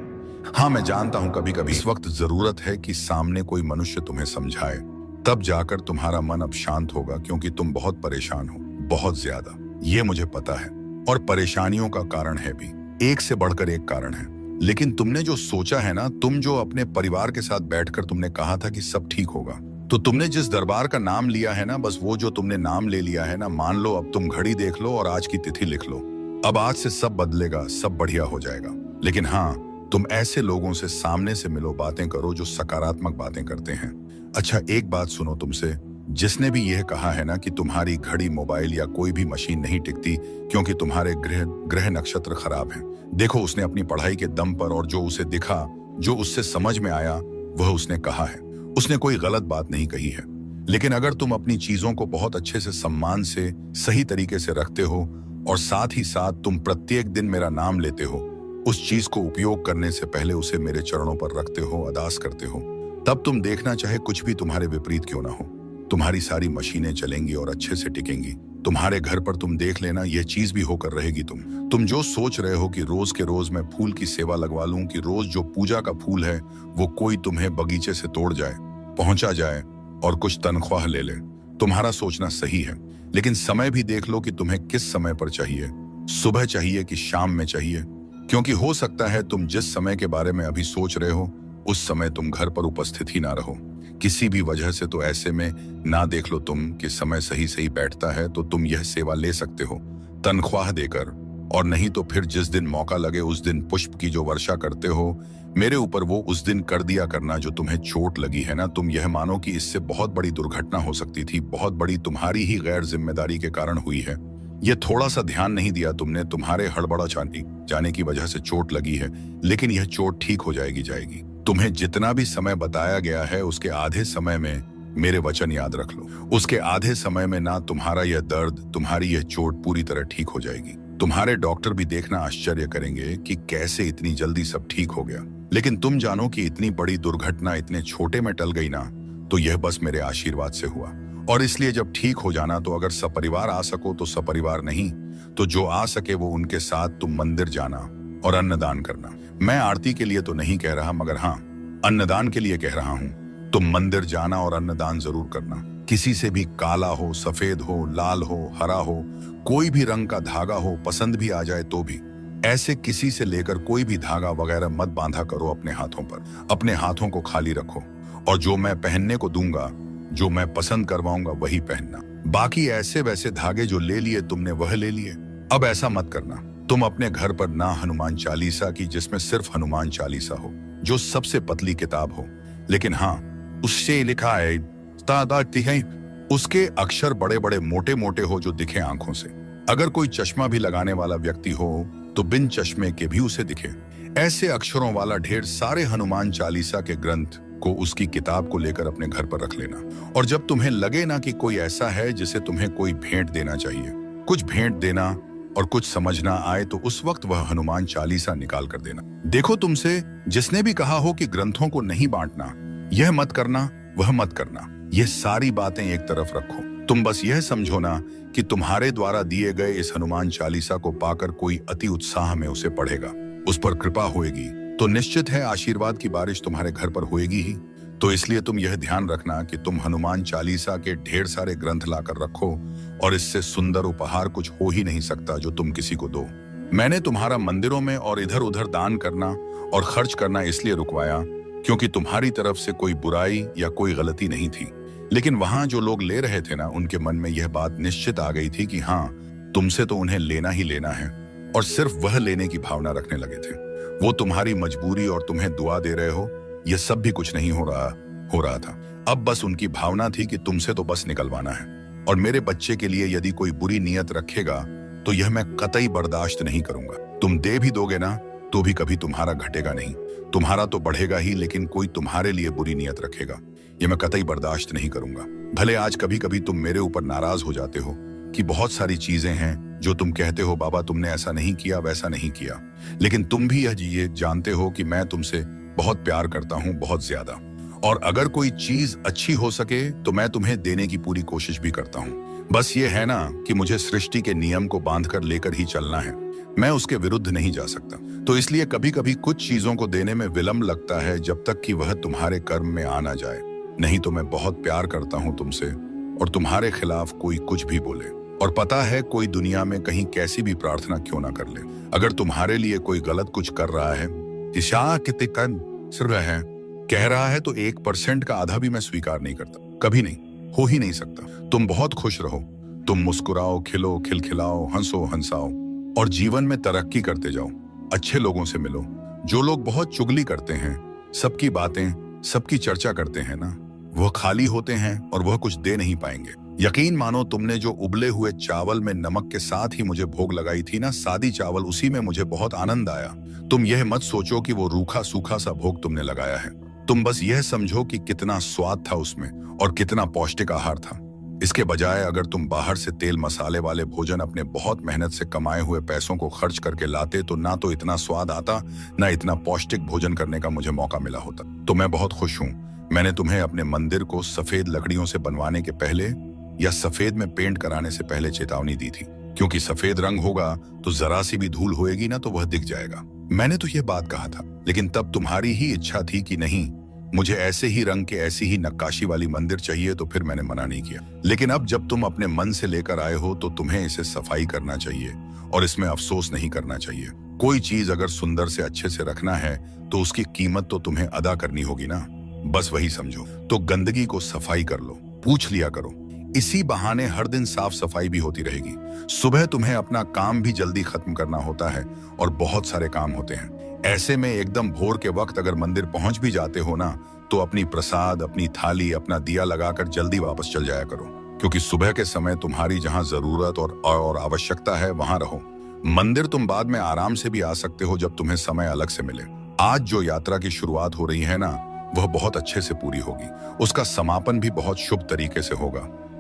हाँ, मैं जानता हूं कभी कभी इस वक्त जरूरत है कि सामने कोई मनुष्य तुम्हें समझाए, तब जाकर तुम्हारा मन अब शांत होगा, क्योंकि तुम बहुत परेशान हो, बहुत ज्यादा। ये मुझे पता है, और परेशानियों का कारण है भी, एक से बढ़कर एक कारण है। लेकिन तुमने जो सोचा है ना, तुम जो अपने परिवार के साथ बैठकर तुमने कहा था कि सब ठीक होगा, तो तुमने जिस दरबार का नाम लिया है ना, बस वो जो तुमने नाम ले लिया है ना, मान लो अब तुम घड़ी देख लो और आज की तिथि लिख लो। अब आज से सब बदलेगा, सब बढ़िया हो जाएगा। लेकिन हाँ, तुम ऐसे लोगों से सामने से मिलो, बातें करो जो सकारात्मक बातें करते हैं। अच्छा, एक बात सुनो तुमसे, जिसने भी यह कहा है ना कि तुम्हारी घड़ी, मोबाइल या कोई भी मशीन नहीं टिकती क्योंकि तुम्हारे ग्रह नक्षत्र खराब हैं, देखो, उसने अपनी पढ़ाई के दम पर और जो उसे दिखा, जो उससे समझ में आया, वह उसने कहा है। उसने कोई गलत बात नहीं कही है। लेकिन अगर तुम अपनी चीजों को बहुत अच्छे से, सम्मान से, सही तरीके से रखते हो और साथ ही साथ तुम प्रत्येक दिन मेरा नाम लेते हो, उस चीज को उपयोग करने से पहले उसे मेरे चरणों पर रखते हो, अरदास करते हो, तब तुम देखना, चाहे कुछ भी तुम्हारे विपरीत क्यों ना हो, तुम्हारी सारी मशीनें चलेंगी और अच्छे से टिकेंगी। तुम्हारे घर पर तुम देख लेना, यह चीज भी होकर रहेगी। तुम जो सोच रहे हो कि रोज के रोज मैं फूल की सेवा लगवा लूं, कि रोज जो पूजा का फूल है वो कोई तुम्हें बगीचे से तोड़ जाए, पहुंचा जाए और कुछ तनख्वाह ले ले, तुम्हारा सोचना सही है। लेकिन समय भी देख लो कि तुम्हें किस समय पर चाहिए, सुबह चाहिए कि शाम में चाहिए, क्योंकि हो सकता है तुम जिस समय के बारे में अभी सोच रहे हो उस समय तुम घर पर उपस्थित ही ना रहो, किसी भी वजह से। तो ऐसे में ना देख लो तुम कि समय सही सही बैठता है, तो तुम यह सेवा ले सकते हो तनख्वाह देकर और नहीं तो फिर जिस दिन मौका लगे उस दिन पुष्प की जो वर्षा करते हो मेरे ऊपर, वो उस दिन कर दिया करना। जो तुम्हें चोट लगी है ना, तुम यह मानो कि इससे बहुत बड़ी दुर्घटना हो सकती थी, बहुत बड़ी, तुम्हारी ही गैर जिम्मेदारी के कारण हुई है। ये थोड़ा सा ध्यान नहीं दिया तुमने, तुम्हारे हड़बड़ा जाने की वजह से चोट लगी है, लेकिन यह चोट ठीक हो जाएगी। तुम्हें जितना भी समय बताया गया है उसके आधे समय में मेरे वचन याद रख लो। उसके आधे समय में ना तुम्हारा यह दर्द, तुम्हारी यह चोट पूरी तरह ठीक हो जाएगी। तुम्हारे डॉक्टर भी देखना आश्चर्य करेंगे कि कैसे इतनी जल्दी सब ठीक हो गया। लेकिन तुम जानो कि इतनी बड़ी दुर्घटना इतने छोटे में टल गई ना, तो यह बस मेरे आशीर्वाद से हुआ। और इसलिए जब ठीक हो जाना तो अगर सपरिवार आ सको तो सपरिवार, नहीं तो जो आ सके वो उनके साथ तुम मंदिर जाना और अन्नदान करना। मैं आरती के लिए तो नहीं कह रहा, मगर हाँ, अन्नदान के लिए कह रहा हूँ। तुम मंदिर जाना और अन्नदान जरूर करना। किसी से भी काला हो, सफेद हो, लाल हो, हरा हो, कोई भी रंग का धागा हो, पसंद भी आ जाए तो भी, ऐसे किसी से लेकर कोई भी धागा वगैरह मत बांधा करो अपने हाथों पर। अपने हाथों को खाली रखो और जो मैं पहनने को दूंगा, जो मैं पसंद करवाऊंगा वही पहनना। बाकी ऐसे वैसे धागे जो ले लिए तुमने वह ले लिए। अब ऐसा मत करना, तुम अपने घर पर ना हनुमान चालीसा की, जिसमें सिर्फ हनुमान चालीसा हो, जो सबसे पतली किताब हो, लेकिन हाँ उससे लिखा है उसके अक्षर बड़े बड़े मोटे मोटे हो जो दिखे आंखों से। अगर कोई चश्मा भी लगाने वाला व्यक्ति हो तो बिन चश्मे के भी उसे दिखे। ऐसे अक्षरों वाला ढेर सारे हनुमान चालीसा के ग्रंथ को, उसकी किताब को लेकर अपने घर पर रख लेना। और जब तुम्हें लगे ना कि कोई ऐसा है जिसे तुम्हें कोई भेंट देना चाहिए, कुछ भेंट देना और कुछ समझना आए, तो उस वक्त वह हनुमान चालीसा निकाल कर देना। देखो, तुमसे जिसने भी कहा हो कि ग्रंथों को नहीं बांटना, यह मत करना, वह मत करना, ये सारी बातें एक तरफ रखो। तुम बस यह समझो ना कि तुम्हारे द्वारा दिए गए इस हनुमान चालीसा को पाकर कोई अति उत्साह में उसे पढ़ेगा, उस पर कृपा होएगी, तो निश्चित है आशीर्वाद की बारिश तुम्हारे घर पर होएगी ही। तो इसलिए तुम यह ध्यान रखना कि तुम हनुमान चालीसा के ढेर सारे ग्रंथ लाकर रखो, और इससे सुंदर उपहार कुछ हो ही नहीं सकता जो तुम किसी को दो। मैंने तुम्हारा मंदिरों में और इधर उधर दान करना और खर्च करना इसलिए रुकवाया क्योंकि तुम्हारी तरफ से कोई बुराई या कोई गलती नहीं थी। लेकिन वहां जो लोग ले रहे थे ना, उनके मन में यह बात निश्चित आ गई थी कि हाँ, तुमसे तो उन्हें लेना ही लेना है, और सिर्फ वह लेने की भावना रखने लगे थे। वो तुम्हारी मजबूरी और तुम्हें दुआ दे रहे हो, यह सब भी कुछ नहीं हो रहा था। अब बस उनकी भावना थी कि तुमसे तो बस निकलवाना है। और मेरे बच्चे के लिए यदि कोई बुरी नीयत रखेगा तो यह मैं कतई बर्दाश्त नहीं करूंगा। तुम दे भी दोगे ना तो भी कभी तुम्हारा घटेगा नहीं, तुम्हारा तो बढ़ेगा ही, लेकिन कोई तुम्हारे लिए बुरी नीयत रखेगा, यह मैं कतई बर्दाश्त नहीं करूंगा। भले आज कभी कभी तुम मेरे ऊपर नाराज हो जाते हो कि बहुत सारी चीजें हैं जो तुम कहते हो, बाबा तुमने ऐसा नहीं किया, वैसा नहीं किया, लेकिन तुम भी ये जानते हो कि मैं तुमसे बहुत प्यार करता हूं, बहुत ज्यादा। और अगर कोई चीज अच्छी हो सके तो मैं तुम्हें देने की पूरी कोशिश भी करता हूं। बस ये है ना कि मुझे सृष्टि के नियम को बांधकर लेकर ही चलना है, मैं उसके विरुद्ध नहीं जा सकता। तो इसलिए कभी कभी कुछ चीजों को देने में विलंब लगता है, जब तक कि वह तुम्हारे कर्म में आ ना जाए। नहीं तो मैं बहुत प्यार करता हूं तुमसे, और तुम्हारे खिलाफ कोई कुछ भी बोले, और पता है कोई दुनिया में कहीं कैसी भी प्रार्थना क्यों ना कर ले, अगर तुम्हारे लिए कोई गलत कुछ कर रहा है, कह रहा है, तो 1% का आधा भी मैं स्वीकार नहीं करता, कभी नहीं, हो ही नहीं सकता। तुम बहुत खुश रहो, तुम मुस्कुराओ, खिलो, खिलखिलाओ, हंसो, हंसाओ, और जीवन में तरक्की करते जाओ। अच्छे लोगों से मिलो। जो लोग बहुत चुगली करते हैं, सबकी बातें, सबकी चर्चा करते हैं ना, वह खाली होते हैं और वह कुछ दे नहीं पाएंगे। यकीन मानो, तुमने जो उबले हुए चावल में नमक के साथ ही मुझे भोग लगाई थी ना, सादी चावल, उसी में मुझे बहुत आनंद आया। तुम यह मत सोचो कि वो रूखा सूखा सा भोग तुमने लगाया है, तुम बस यह समझो कि कितना स्वाद था उसमें और कितना पौष्टिक आहार था। इसके बजाय अगर तुम बाहर से तेल मसाले वाले भोजन अपने बहुत मेहनत से कमाए हुए पैसों को खर्च करके लाते, तो ना तो इतना स्वाद आता, ना इतना पौष्टिक भोजन करने का मुझे मौका मिला होता। तो मैं बहुत खुश हूँ। मैंने तुम्हें अपने मंदिर को सफेद लकड़ियों से बनवाने के पहले या सफेद में पेंट कराने से पहले चेतावनी दी थी, क्योंकि सफेद रंग होगा तो जरा सी भी धूल होएगी ना तो वह दिख जाएगा। मैंने तो यह बात कहा था, लेकिन तब तुम्हारी ही इच्छा थी कि नहीं, मुझे ऐसे ही रंग के, ऐसी ही नक्काशी वाली मंदिर चाहिए, तो फिर मैंने मना नहीं किया। लेकिन अब जब तुम अपने मन से लेकर आए हो तो तुम्हें इसे सफाई करना चाहिए और इसमें अफसोस नहीं करना चाहिए। कोई चीज अगर सुंदर से अच्छे से रखना है तो उसकी कीमत तो तुम्हें अदा करनी होगी ना, बस वही समझो। तो गंदगी को सफाई कर लो, पूछ लिया करो, इसी बहाने हर दिन साफ सफाई भी होती रहेगी। सुबह तुम्हें अपना काम भी जल्दी खत्म करना होता है और बहुत सारे काम होते हैं। ऐसे में एकदम भोर के वक्त अगर मंदिर पहुंच भी जाते हो ना, तो अपनी प्रसाद, अपनी थाली, अपना दिया लगाकर जल्दी वापस चल जाया करो, क्योंकि सुबह के समय तुम्हारी जहां जरूरत और आवश्यकता है वहां रहो। मंदिर तुम बाद में आराम से भी आ सकते हो जब तुम्हें समय अलग से मिले। आज जो यात्रा की शुरुआत हो रही है ना, वह बहुत अच्छे से पूरी होगी। उसका समापन भी बहुत शुभ तरीके से होगा।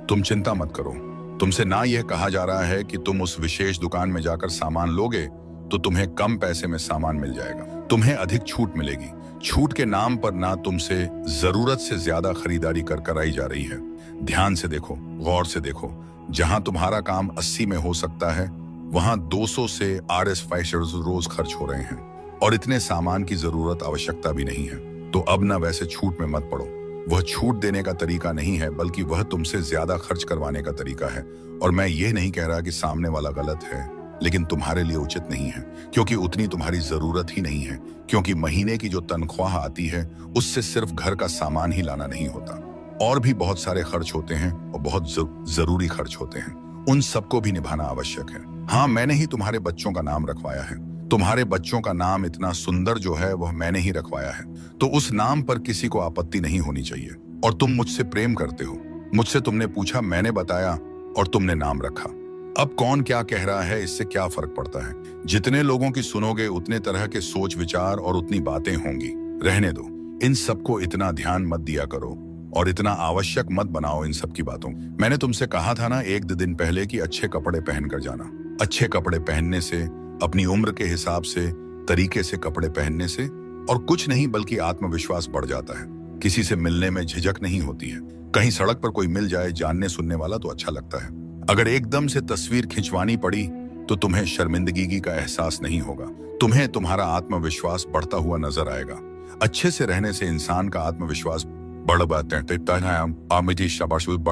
तुम चिंता मत करो। तुमसे ना यह कहा जा रहा है कि तुम उस विशेष दुकान में जाकर सामान लोगे तो तुम्हें कम पैसे में सामान मिल जाएगा। तुम्हें अधिक छूट मिलेगी। छूट के नाम पर ना तुमसे जरूरत से ज्यादा खरीदारी कर कराई जा रही है। ध्यान से देखो, गौर से देखो। जहां तुम्हारा काम 80 में हो सकता है, वहां 200 से RS5 रोज खर्च हो रहे हैं और इतने सामान की जरूरत, आवश्यकता भी नहीं है। तो अब ना वैसे छूट में मत पड़ो। वह छूट देने का तरीका नहीं है, बल्कि वह तुमसे ज्यादा खर्च करवाने का तरीका है। और मैं ये नहीं कह रहा कि सामने वाला गलत है, लेकिन तुम्हारे लिए उचित नहीं है, क्योंकि उतनी तुम्हारी जरूरत ही नहीं है। क्योंकि महीने की जो तनख्वाह आती है, उससे सिर्फ घर का सामान ही लाना नहीं होता, और भी बहुत सारे खर्च होते हैं और बहुत जरूरी खर्च होते हैं। उन सबको भी निभाना आवश्यक है। हाँ, मैंने ही तुम्हारे बच्चों का नाम रखवाया है। तुम्हारे बच्चों का नाम इतना सुंदर जो है वह मैंने ही रखवाया है, तो उस नाम पर किसी को आपत्ति नहीं होनी चाहिए। और तुम मुझसे प्रेम करते हो। मुझसे तुमने पूछा, मैंने बताया और तुमने नाम रखा। अब कौन क्या कह रहा है, इससे क्या फर्क पड़ता है। जितने लोगों की सुनोगे उतने तरह के सोच विचार और उतनी बातें होंगी। रहने दो। इन सबको इतना ध्यान मत दिया करो और इतना आवश्यक मत बनाओ इन सब की बातों। मैंने तुमसे कहा था ना 1-2 दिन पहले कि अच्छे कपड़े पहन कर जाना। अच्छे कपड़े पहनने से, अपनी उम्र के हिसाब से, तरीके से कपड़े पहनने से और कुछ नहीं बल्कि आत्मविश्वास बढ़ जाता है। किसी से मिलने में झिझक नहीं होती है। कहीं सड़क पर कोई मिल जाए जानने सुनने वाला तो अच्छा लगता है। अगर एकदम से तस्वीर खिंचवानी पड़ी तो तुम्हें शर्मिंदगी का एहसास नहीं होगा। तुम्हें तुम्हारा आत्मविश्वास बढ़ता हुआ नजर आएगा। अच्छे से रहने से इंसान का आत्मविश्वास बढ़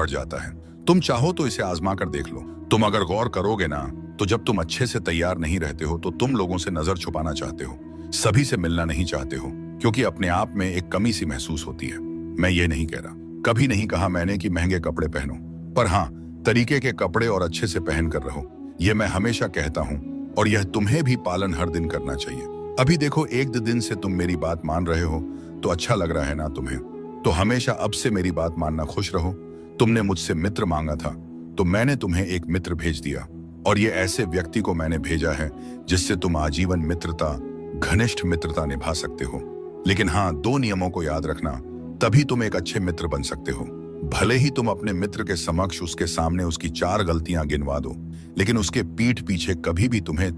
जाता है। तुम चाहो तो इसे आजमा कर देख लो। तुम अगर गौर करोगे ना, तो जब तुम अच्छे से तैयार नहीं रहते हो तो तुम लोगों से नजर छुपाना चाहते हो, सभी से मिलना नहीं चाहते हो, क्योंकि अपने आप में एक कमी सी महसूस होती है। मैं ये नहीं कह रहा, कभी नहीं कहा मैंने कि महंगे कपड़े पहनो, पर हाँ, तरीके के कपड़े और अच्छे से पहन कर रहो। यह मैं हमेशा कहता हूँ और यह तुम्हें भी पालन हर दिन करना चाहिए। अभी देखो, 1-2 दिन से तुम मेरी बात मान रहे हो तो अच्छा लग रहा है ना तुम्हें। तो हमेशा अब से मेरी बात मानना, खुश रहो। तुमने मुझसे मित्र मांगा था तो मैंने तुम्हें एक मित्र भेज दिया, और ये ऐसे व्यक्ति को मैंने भेजा है जिससे तुम आजीवन मित्रता, घनिष्ठ मित्रता निभा सकते हो। लेकिन हाँ, 2 नियमों को याद रखना, तभी तुम एक अच्छे मित्र बन सकते हो। भले ही तुम अपने मित्र के समक्ष उसके सामने उसकी 4 गलतियां गिनवा दो, लेकिन उसके पीठ पीछे कभी भी तुम्हें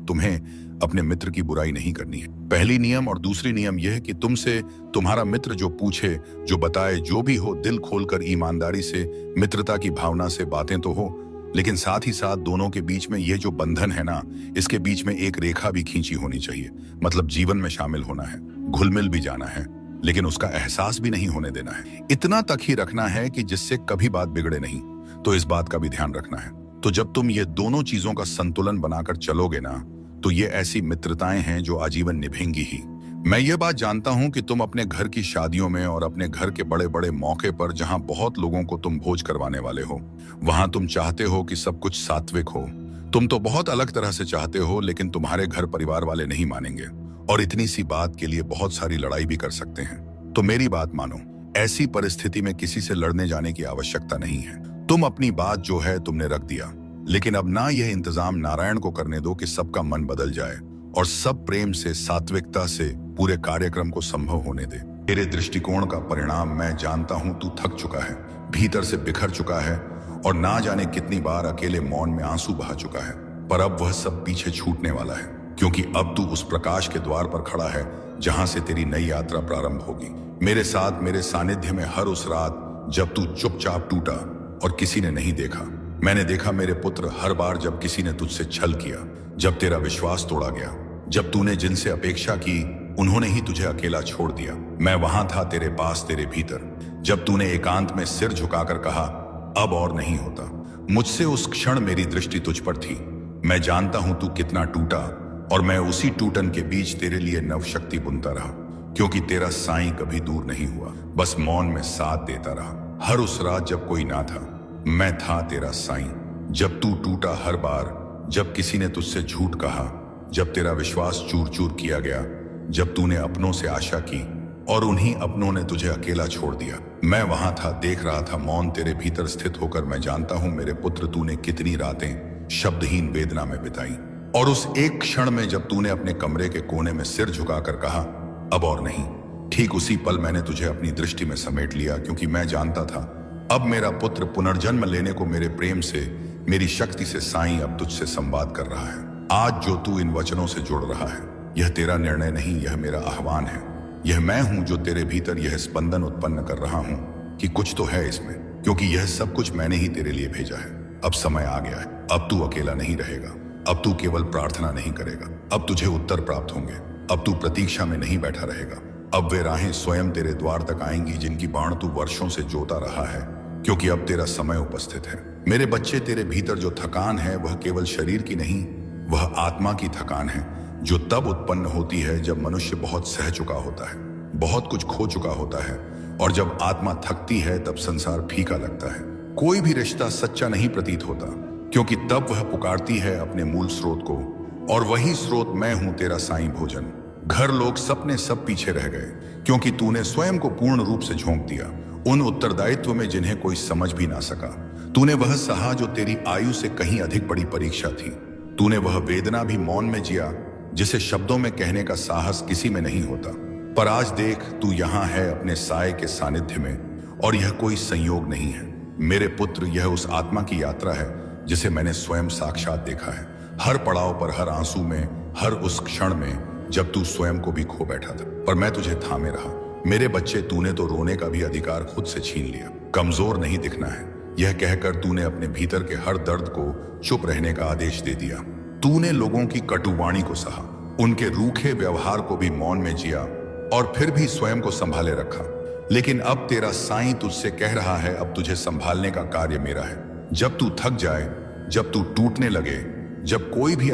अपने मित्र की बुराई नहीं करनी है। पहली नियम। और दूसरी नियम यह है कि तुमसे तुम्हारा मित्र जो पूछे, जो बताए, जो भी हो, दिल खोलकर ईमानदारी से, मित्रता की भावना से बातें तो हो, लेकिन साथ ही साथ दोनों के बीच में ये जो बंधन है ना, इसके बीच में एक रेखा भी खींची होनी चाहिए। मतलब जीवन में शामिल होना है, घुल मिल भी जाना है, लेकिन उसका एहसास भी नहीं होने देना है। इतना तक ही रखना है कि जिससे कभी बात बिगड़े नहीं। तो इस बात का भी ध्यान रखना है। तो जब तुम ये दोनों चीजों का संतुलन बनाकर चलोगे ना, तो ये ऐसी मित्रताएं हैं जो आजीवन निभेंगी ही। मैं ये बात जानता हूं कि तुम अपने घर की शादियों में और अपने घर के बड़े बड़े मौके पर, जहां बहुत लोगों को तुम भोज करवाने वाले हो, वहां तुम चाहते हो कि सब कुछ सात्विक हो। तुम तो बहुत अलग तरह से चाहते हो, लेकिन तुम्हारे घर परिवार वाले नहीं मानेंगे और इतनी सी बात के लिए बहुत सारी लड़ाई भी कर सकते हैं। तो मेरी बात मानो, ऐसी परिस्थिति में किसी से लड़ने जाने की आवश्यकता नहीं है। तुम अपनी बात जो है तुमने रख दिया, लेकिन अब ना यह इंतजाम नारायण को करने दो कि सबका मन बदल जाए और सब प्रेम से, सात्विकता से पूरे कार्यक्रम को संभव होने दे। तेरे दृष्टिकोण का परिणाम मैं जानता हूं। तू थक चुका है, भीतर से बिखर चुका है और ना जाने कितनी बार अकेले मौन में आंसू बहा चुका है। पर अब वह सब पीछे छूटने वाला है, क्योंकि अब तू उस प्रकाश के द्वार पर खड़ा है जहां से तेरी नई यात्रा प्रारंभ होगी। मेरे साथ, मेरे सानिध्य में हर उस रात जब तू चुपचाप टूटा और किसी ने नहीं देखा। मैंने देखा मेरे पुत्र, हर बार जब किसी ने तुझसे छल किया, जब तेरा विश्वास तोड़ा गया, जब तूने जिनसे अपेक्षा की उन्होंने ही तुझे अकेला छोड़ दिया। मैं वहां था तेरे पास, तेरे भीतर, जब तूने एकांत में सिर झुकाकर कहा अब और नहीं होता। मुझसे उस क्षण मेरी दृष्टि तुझ पर थी। मैं जानता हूं तू कितना टूटा, और मैं उसी टूटन के बीच तेरे लिए नव शक्ति बुनता रहा, क्योंकि तेरा साईं कभी दूर नहीं हुआ, बस मौन में साथ देता रहा। हर उस रात जब कोई ना था, मैं था तेरा साईं। जब तू टूटा हर बार, जब किसी ने तुझसे झूठ कहा, जब तेरा विश्वास चूर चूर किया गया, जब तूने अपनों से आशा की और उन्हीं अपनों ने तुझे अकेला छोड़ दिया, मैं वहां था, देख रहा था मौन तेरे भीतर स्थित होकर। मैं जानता हूं मेरे पुत्र, तूने कितनी रातें शब्दहीन वेदना में बिताई। और उस एक क्षण में जब तूने अपने कमरे के कोने में सिर झुकाकर कहा अब और नहीं, ठीक उसी पल मैंने तुझे अपनी दृष्टि में समेट लिया, क्योंकि मैं जानता था अब मेरा पुत्र पुनर्जन्म लेने को मेरे प्रेम से, मेरी शक्ति से साईं अब तुझसे संवाद कर रहा है। आज जो तू इन वचनों से जुड़ रहा है, यह तेरा निर्णय नहीं, यह मेरा आह्वान है। यह मैं हूं जो तेरे भीतर यह स्पंदन उत्पन्न कर रहा हूं कि कुछ तो है इसमें, क्योंकि यह सब कुछ मैंने ही तेरे लिए भेजा है। अब समय आ गया है, अब तू अकेला नहीं रहेगा, अब तू केवल प्रार्थना नहीं करेगा, अब तुझे उत्तर प्राप्त होंगे। अब तू प्रतीक्षा में नहीं बैठा रहेगा, अब वे राहें स्वयं तेरे द्वार तक आएंगी जिनकी बाण तू वर्षों से जोता रहा है, क्योंकि अब तेरा समय उपस्थित है। मेरे बच्चे, तेरे भीतर जो थकान है वह केवल शरीर की नहीं, वह आत्मा की थकान है, जो तब उत्पन्न होती है जब मनुष्य बहुत सह चुका होता है, बहुत कुछ खो चुका होता है। और जब आत्मा थकती है तब संसार फीका लगता है, कोई भी रिश्ता सच्चा नहीं प्रतीत होता, क्योंकि तब वह पुकारती है अपने मूल स्रोत को, और वही स्रोत मैं हूं, तेरा साईं भोजन। घर, लोग, सपने सब पीछे रह गए, क्योंकि तूने स्वयं को पूर्ण रूप से झोंक दिया उन उत्तरदायित्व में जिन्हें कोई समझ भी ना सका। तूने वह सहा जो तेरी आयु से कहीं अधिक बड़ी परीक्षा थी। तूने वह वेदना भी मौन में जिया जिसे शब्दों में कहने का साहस किसी में नहीं होता। पर आज देख, तू यहाँ है अपने साय के सानिध्य में, और यह कोई संयोग नहीं है मेरे पुत्र, यह उस आत्मा की यात्रा है जिसे मैंने स्वयं साक्षात देखा है। हर पड़ाव पर, हर आंसू में, हर उस क्षण में जब तू स्वयं को भी खो बैठा था, पर मैं तुझे थामे रहा। मेरे बच्चे, तूने तो रोने का भी अधिकार खुद से छीन लिया। कमजोर नहीं दिखना है, यह कहकर तूने अपने भीतर के हर दर्द को चुप रहने का आदेश दे दिया। तूने लोगों की कटुवाणी को सहा, उनके रूखे व्यवहार को भी मौन में जिया, और फिर भी स्वयं को संभाले रखा। लेकिन अब तेरा साईं तुझसे कह रहा है, अब तुझे संभालने का कार्य मेरा है। जब तू थक जाए, जब तू टूटने लगे, जब कोई भी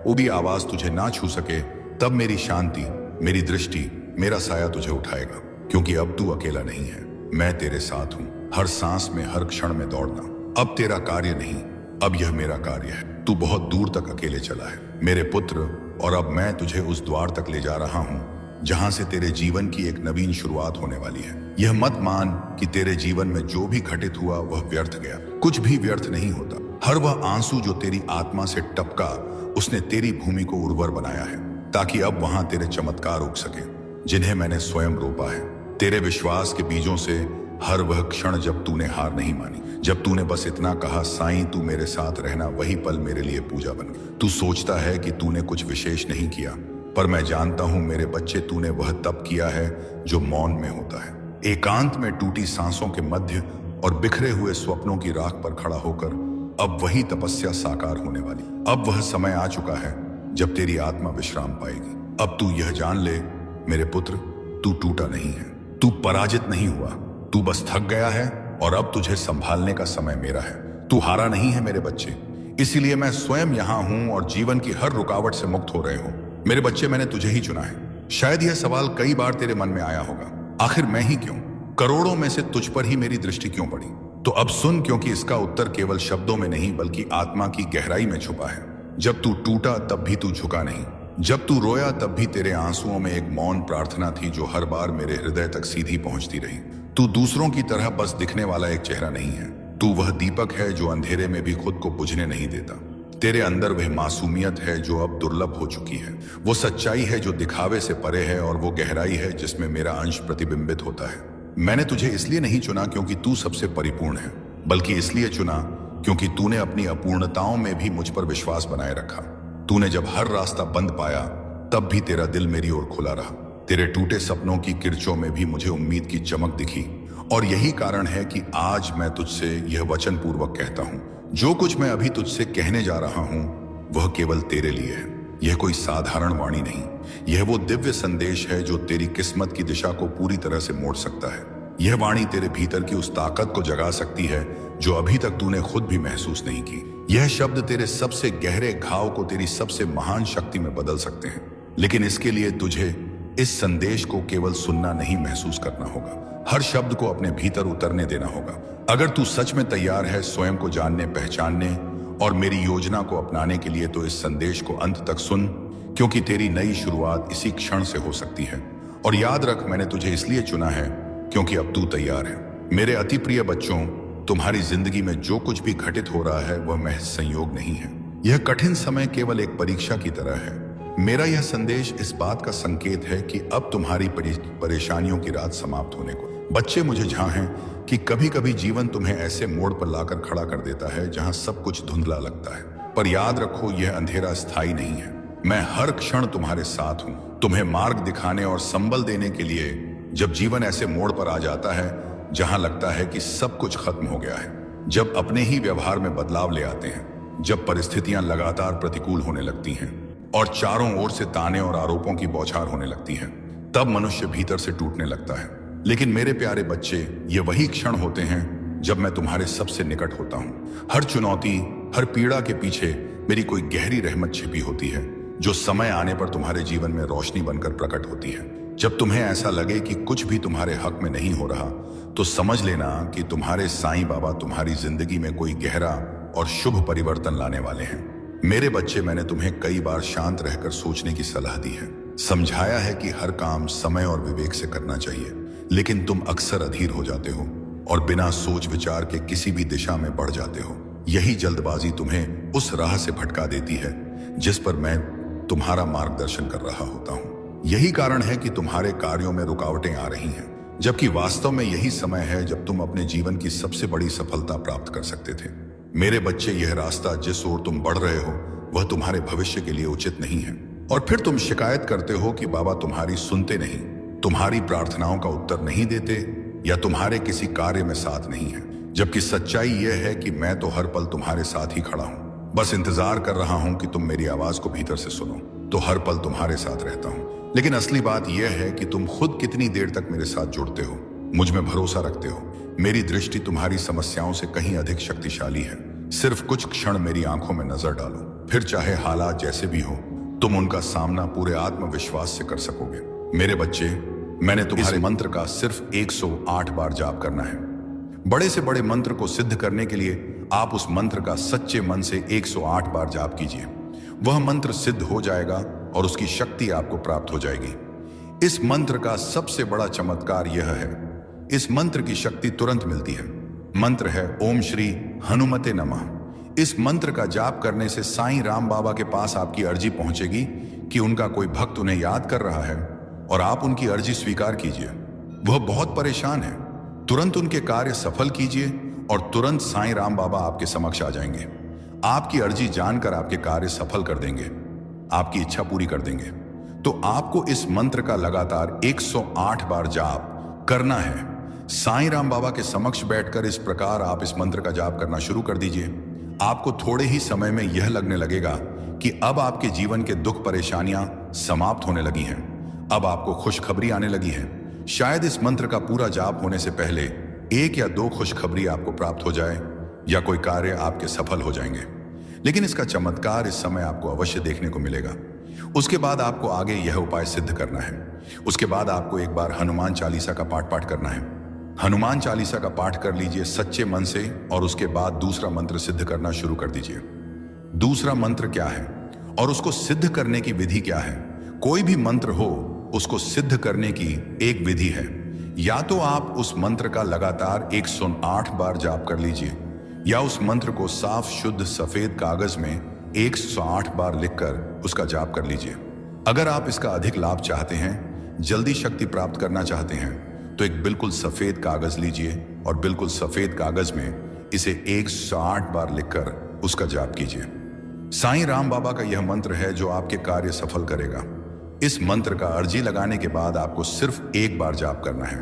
वो भी आवाज तुझे ना छू सके, तब मेरी शांति, मेरी दृष्टि, मेरा साया तुझे उठाएगा, क्योंकि अब तू अकेला नहीं है, मैं तेरे साथ हूं। हर सांस में, हर क्षण में दौड़ना अब तेरा कार्य नहीं, अब यह मेरा कार्य है। तू बहुत दूर तक अकेले चला है मेरे पुत्र, और अब मैं तुझे उस द्वार तक ले जा रहा हूं जहां से तेरे जीवन की एक नवीन शुरुआत होने वाली है। यह मत मान कि तेरे जीवन में जो भी घटित हुआ वह व्यर्थ गया। कुछ भी व्यर्थ नहीं होता। हर वह आंसू जो तेरी आत्मा से टपका, उसने तेरी भूमि को उर्वर बनाया है, ताकि अब वहां तेरे चमत्कार उग सके जिन्हें मैंने स्वयं रोपा है। तेरे विश्वास के बीजों से हर वह क्षण जब तूने हार नहीं मानी, जब तूने बस इतना कहा, साईं तू मेरे साथ रहना, वही पल मेरे लिए पूजा बन गई। तू सोचता है कि तूने कुछ विशेष नहीं किया, पर मैं जानता हूं मेरे बच्चे, तूने वह तप किया है जो मौन में होता है, एकांत में, टूटी सांसों के मध्य और बिखरे हुए स्वप्नों की राख पर खड़ा होकर। अब वही तपस्या साकार होने वाली। अब वह समय आ चुका है जब तेरी आत्मा विश्राम पाएगी। अब तू यह जान ले मेरे पुत्र, तू टूटा नहीं है, तू पराजित नहीं हुआ, तू बस थक गया है, और अब तुझे संभालने का समय मेरा है। तू हारा नहीं है मेरे बच्चे, इसीलिए मैं स्वयं यहाँ हूं, और जीवन की हर रुकावट से मुक्त हो रहे हो मेरे बच्चे। मैंने तुझे ही चुना है। शायद यह सवाल कई बार तेरे मन में आया होगा, आखिर मैं ही क्यों, करोड़ों में से तुझ पर ही मेरी दृष्टि क्यों पड़ी? तो अब सुन, क्योंकि इसका उत्तर केवल शब्दों में नहीं बल्कि आत्मा की गहराई में छुपा है। जब तू टूटा तब भी तू झुका नहीं, जब तू रोया तब भी तेरे आंसुओं में एक मौन प्रार्थना थी जो हर बार मेरे हृदय तक सीधी पहुंचती रही। तू दूसरों की तरह बस दिखने वाला एक चेहरा नहीं है, तू वह दीपक है जो अंधेरे में भी खुद को बुझने नहीं देता। तेरे अंदर वह मासूमियत है जो अब दुर्लभ हो चुकी है, वो सच्चाई है जो दिखावे से परे है, और वो गहराई है जिसमें मेरा अंश प्रतिबिंबित होता है। मैंने तुझे इसलिए नहीं चुना क्योंकि तू सबसे परिपूर्ण है, बल्कि इसलिए चुना क्योंकि तूने अपनी अपूर्णताओं में भी मुझ पर विश्वास बनाए रखा। तूने जब हर रास्ता बंद पाया तब भी तेरा दिल मेरी ओर खुला रहा। तेरे टूटे सपनों की किरचों में भी मुझे उम्मीद की चमक दिखी, और यही कारण है कि आज मैं तुझसे यह वचन पूर्वक कहता हूं, जो कुछ मैं अभी तुझसे कहने जा रहा हूं वह केवल तेरे लिए है। यह कोई साधारण वाणी नहीं, यह वो दिव्य संदेश है जो तेरी किस्मत की दिशा को पूरी तरह से मोड़ सकता है। यह वाणी तेरे भीतर की उस ताकत को जगा सकती है जो अभी तक तूने खुद भी महसूस नहीं की। यह शब्द तेरे सबसे गहरे घाव को तेरी सबसे महान शक्ति में बदल सकते हैं, लेकिन इसके लिए तुझे इस संदेश को केवल सुनना नहीं, महसूस करना होगा। हर शब्द को अपने भीतर उतरने देना होगा। अगर तू सच में तैयार है स्वयं को जानने, पहचानने और मेरी योजना को अपनाने के लिए, तो इस संदेश को अंत तक सुन, क्योंकि तेरी नई शुरुआत इसी क्षण से हो सकती है। और याद रख, मैंने तुझे इसलिए चुना है क्योंकि अब तू तैयार है। मेरे अति प्रिय बच्चों, तुम्हारी जिंदगी में जो कुछ भी घटित हो रहा है वह महज संयोग नहीं है। यह कठिन समय केवल एक परीक्षा की तरह है। मेरा यह संदेश इस बात का संकेत है कि अब तुम्हारी परेशानियों की रात समाप्त होने को। बच्चे, मुझे झां है कि कभी कभी जीवन तुम्हें ऐसे मोड़ पर लाकर खड़ा कर देता है जहां सब कुछ धुंधला लगता है, पर याद रखो, यह अंधेरा स्थायी नहीं है। मैं हर क्षण तुम्हारे साथ हूं, तुम्हें मार्ग दिखाने और संबल देने के लिए। जब जीवन ऐसे मोड़ पर आ जाता है जहां लगता है कि सब कुछ खत्म हो गया है, जब अपने ही व्यवहार में बदलाव ले आते हैं, जब परिस्थितियां लगातार प्रतिकूल होने लगती हैं और चारों ओर से ताने और आरोपों की बौछार होने लगती है, तब मनुष्य भीतर से टूटने लगता है। लेकिन मेरे प्यारे बच्चे, ये वही क्षण होते हैं जब मैं तुम्हारे सबसे निकट होता हूँ। हर चुनौती, हर पीड़ा के पीछे मेरी कोई गहरी रहमत छिपी होती है, जो समय आने पर तुम्हारे जीवन में रोशनी बनकर प्रकट होती है। जब तुम्हें ऐसा लगे कि कुछ भी तुम्हारे हक में नहीं हो रहा, तो समझ लेना कि तुम्हारे साईं बाबा तुम्हारी जिंदगी में कोई गहरा और शुभ परिवर्तन लाने वाले हैं। मेरे बच्चे, मैंने तुम्हें कई बार शांत रहकर सोचने की सलाह दी है, समझाया है कि हर काम समय और विवेक से करना चाहिए, लेकिन तुम अक्सर अधीर हो जाते हो और बिना सोच विचार के किसी भी दिशा में बढ़ जाते हो। यही जल्दबाजी तुम्हें उस राह से भटका देती है जिस पर मैं तुम्हारा मार्गदर्शन कर रहा होता हूँ। यही कारण है कि तुम्हारे कार्यों में रुकावटें आ रही हैं, जबकि वास्तव में यही समय है जब तुम अपने जीवन की सबसे बड़ी सफलता प्राप्त कर सकते थे। मेरे बच्चे, यह रास्ता जिस ओर तुम बढ़ रहे हो वह तुम्हारे भविष्य के लिए उचित नहीं है। और फिर तुम शिकायत करते हो कि बाबा तुम्हारी सुनते नहीं, तुम्हारी प्रार्थनाओं का उत्तर नहीं देते या तुम्हारे किसी कार्य में साथ नहीं है। जबकि सच्चाई यह है कि मैं तो हर पल तुम्हारे साथ ही खड़ा हूं, बस इंतजार कर रहा हूं कि तुम मेरी आवाज को भीतर से सुनो। तो हर पल तुम्हारे साथ रहता हूं। लेकिन असली बात यह है कि तुम खुद कितनी देर तक मेरे साथ जुड़ते हो, मुझ में भरोसा रखते हो। मेरी दृष्टि तुम्हारी समस्याओं से कहीं अधिक शक्तिशाली है। सिर्फ कुछ क्षण मेरी आंखों में नजर डालो, फिर चाहे हालात जैसे भी हो, तुम उनका सामना पूरे आत्मविश्वास से कर सकोगे। मेरे बच्चे, मैंने तुम्हारे मंत्र का सिर्फ 108 बार जाप करना है। बड़े से बड़े मंत्र को सिद्ध करने के लिए आप उस मंत्र का सच्चे मन से 108 बार जाप कीजिए। वह मंत्र सिद्ध हो जाएगा और उसकी शक्ति आपको प्राप्त हो जाएगी। इस मंत्र का सबसे बड़ा चमत्कार यह है, इस मंत्र की शक्ति तुरंत मिलती है। मंत्र है ओम श्री हनुमते नमः। इस मंत्र का जाप करने से साईं राम बाबा के पास आपकी अर्जी पहुंचेगी कि उनका कोई भक्त उन्हें याद कर रहा है और आप उनकी अर्जी स्वीकार कीजिए। वह बहुत परेशान है, तुरंत उनके कार्य सफल कीजिए और तुरंत साईं राम बाबा आपके समक्ष आ जाएंगे। आपकी अर्जी जानकर आपके कार्य सफल कर देंगे, आपकी इच्छा पूरी कर देंगे। तो आपको इस मंत्र का लगातार 108 बार जाप करना है। साईं राम बाबा के समक्ष बैठकर इस प्रकार आप इस मंत्र का जाप करना शुरू कर दीजिए। आपको थोड़े ही समय में यह लगने लगेगा कि अब आपके जीवन के दुख परेशानियां समाप्त होने लगी हैं। अब आपको खुशखबरी आने लगी है। शायद इस मंत्र का पूरा जाप होने से पहले 1 या 2 खुशखबरी आपको प्राप्त हो जाए या कोई कार्य आपके सफल हो जाएंगे। लेकिन इसका चमत्कार इस समय आपको अवश्य देखने को मिलेगा। उसके बाद आपको आगे यह उपाय सिद्ध करना है। उसके बाद आपको एक बार हनुमान चालीसा का पाठ करना है। हनुमान चालीसा का पाठ कर लीजिए सच्चे मन से और उसके बाद दूसरा मंत्र सिद्ध करना शुरू कर दीजिए। दूसरा मंत्र क्या है और उसको सिद्ध करने की विधि क्या है? कोई भी मंत्र हो, उसको सिद्ध करने की एक विधि है। या तो आप उस मंत्र का लगातार 108 बार जाप कर लीजिए, या उस मंत्र को साफ शुद्ध सफेद कागज में 108 बार लिखकर उसका जाप कर लीजिए। अगर आप इसका अधिक लाभ चाहते हैं, जल्दी शक्ति प्राप्त करना चाहते हैं, तो एक बिल्कुल सफेद कागज लीजिए और बिल्कुल सफेद कागज में इसे 108 बार लिखकर उसका जाप कीजिए। साईं राम बाबा का यह मंत्र है जो आपके कार्य सफल करेगा। इस मंत्र का अर्जी लगाने के बाद आपको सिर्फ 1 बार जाप करना है।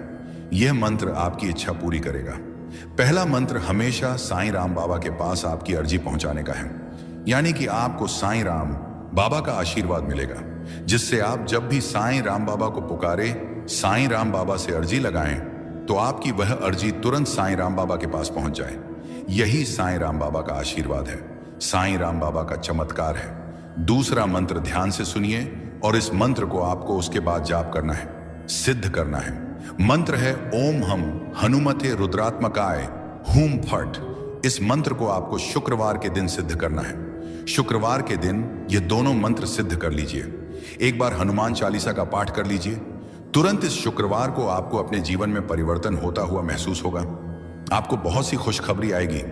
यह मंत्र आपकी इच्छा पूरी करेगा। पहला मंत्र हमेशा साईं राम बाबा के पास आपकी अर्जी पहुंचाने का है, यानी कि आपको साईं राम बाबा का आशीर्वाद मिलेगा, जिससे आप जब भी साईं राम बाबा को पुकारे, साईं राम बाबा से अर्जी लगाएं, तो आपकी वह अर्जी तुरंत साईं राम बाबा के पास पहुंच जाए। यही साईं राम बाबा का आशीर्वाद है, साईं राम बाबा का चमत्कार है। दूसरा मंत्र ध्यान से सुनिए, और इस मंत्र को आपको उसके बाद जाप करना है, सिद्ध करना है। मंत्र है ओम हम हनुमते रुद्रात्मकाय हूम फट। इस मंत्र को आपको शुक्रवार के दिन सिद्ध करना है। शुक्रवार के दिन ये दोनों मंत्र सिद्ध कर लीजिए। एक बार हनुमान चालीसा का पाठ कर लीजिए। तुरंत इस शुक्रवार को आपको अपने जीवन में परिवर्तन होता हुआ महसूस होगा। आपको बहुत सी खुशखबरी आएगी।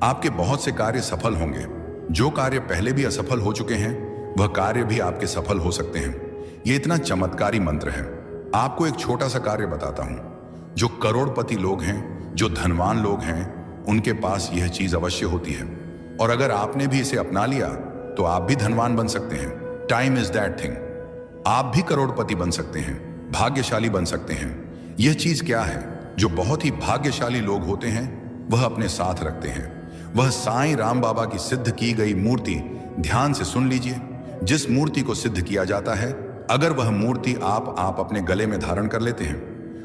आपके बहुत से कार्य सफल होंगे। जो कार्य पहले भी असफल हो चुके हैं वह कार्य भी आपके सफल हो सकते हैं। यह इतना चमत्कारी मंत्र है। आपको एक छोटा सा कार्य बताता हूं। जो करोड़पति लोग हैं, जो धनवान लोग हैं, उनके पास यह चीज अवश्य होती है। और अगर आपने भी इसे अपना लिया तो आप भी धनवान बन सकते हैं। Time is that thing. आप भी करोड़पति बन सकते हैं, भाग्यशाली बन सकते हैं। यह चीज क्या है जो बहुत ही भाग्यशाली लोग होते हैं वह अपने साथ रखते हैं? वह साईं राम बाबा की सिद्ध की गई मूर्ति। ध्यान से सुन लीजिए। जिस मूर्ति को सिद्ध किया जाता है, अगर वह मूर्ति आप अपने गले में धारण कर लेते हैं,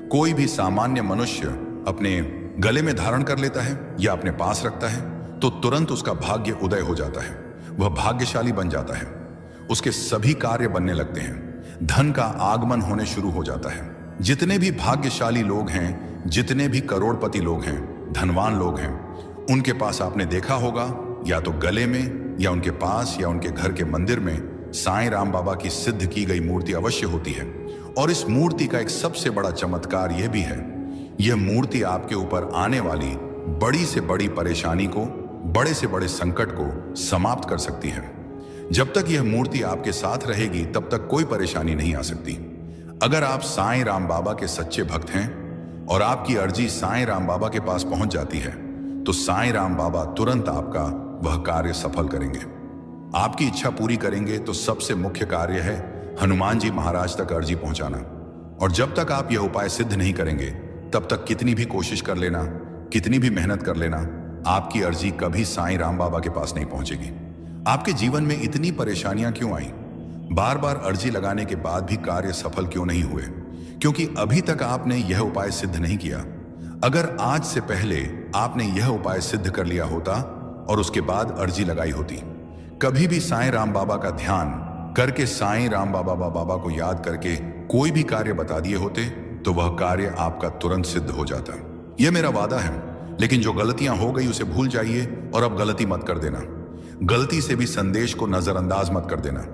कोई भी सामान्य मनुष्य अपने गले में धारण कर लेता है या अपने पास रखता है, तो तुरंत उसका भाग्य उदय हो जाता है। वह भाग्यशाली बन जाता है। उसके सभी कार्य बनने लगते हैं। धन का आगमन होने शुरू हो जाता है। जितने भी भाग्यशाली लोग हैं, जितने भी करोड़पति लोग हैं, धनवान लोग हैं, उनके पास आपने देखा होगा या तो गले में या उनके पास या उनके घर के मंदिर में साईं राम बाबा की सिद्ध की गई मूर्ति अवश्य होती है। और इस मूर्ति का एक सबसे बड़ा चमत्कार यह भी है, यह मूर्ति आपके ऊपर आने वाली बड़ी से बड़ी परेशानी को, बड़े से बड़े संकट को समाप्त कर सकती है। जब तक यह मूर्ति आपके साथ रहेगी तब तक कोई परेशानी नहीं आ सकती। अगर आप साईं राम बाबा के सच्चे भक्त हैं और आपकी अर्जी साईं राम बाबा के पास पहुंच जाती है, तो साईं राम बाबा तुरंत आपका वह कार्य सफल करेंगे। आपकी इच्छा पूरी करेंगे। तो सबसे मुख्य कार्य है हनुमान जी महाराज तक अर्जी पहुंचाना। और जब तक आप यह उपाय सिद्ध नहीं करेंगे, तब तक कितनी भी कोशिश कर लेना, कितनी भी मेहनत कर लेना, आपकी अर्जी कभी साईं राम बाबा के पास नहीं पहुंचेगी। आपके जीवन में इतनी परेशानियां क्यों आई? बार बार अर्जी लगाने के बाद भी कार्य सफल क्यों नहीं हुए? क्योंकि अभी तक आपने यह उपाय सिद्ध नहीं किया। अगर आज से पहले आपने यह उपाय सिद्ध कर लिया होता और उसके बाद अर्जी लगाई होती, कभी भी साईं राम बाबा का ध्यान करके, साईं राम बाबा को याद करके कोई भी कार्य बता दिए होते, तो वह कार्य आपका तुरंत सिद्ध हो जाता। यह मेरा वादा है। लेकिन जो गलतियां हो गई उसे भूल जाइए और अब गलती मत कर देना। गलती से भी संदेश को नजरअंदाज मत कर देना।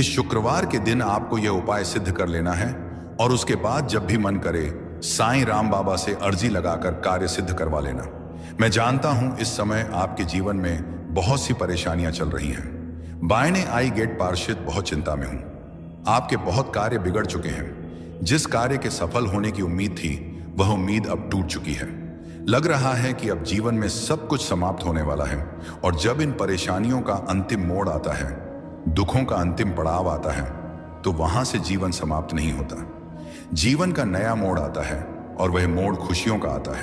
इस शुक्रवार के दिन आपको यह उपाय सिद्ध कर लेना है और उसके बाद जब भी मन करे साईं राम बाबा से अर्जी लगाकर कार्य सिद्ध करवा लेना। मैं जानता हूं इस समय आपके जीवन में बहुत सी परेशानियां चल रही हैं। बायने आई गेट पार्षद बहुत चिंता में हूं। आपके बहुत कार्य बिगड़ चुके हैं। जिस कार्य के सफल होने की उम्मीद थी, वह उम्मीद अब टूट चुकी है। लग रहा है कि अब जीवन में सब कुछ समाप्त होने वाला है। और जब इन परेशानियों का अंतिम मोड़ आता है, दुखों का अंतिम पड़ाव आता है, तो वहां से जीवन समाप्त नहीं होता। जीवन का नया मोड़ आता है और वह मोड़ खुशियों का आता है।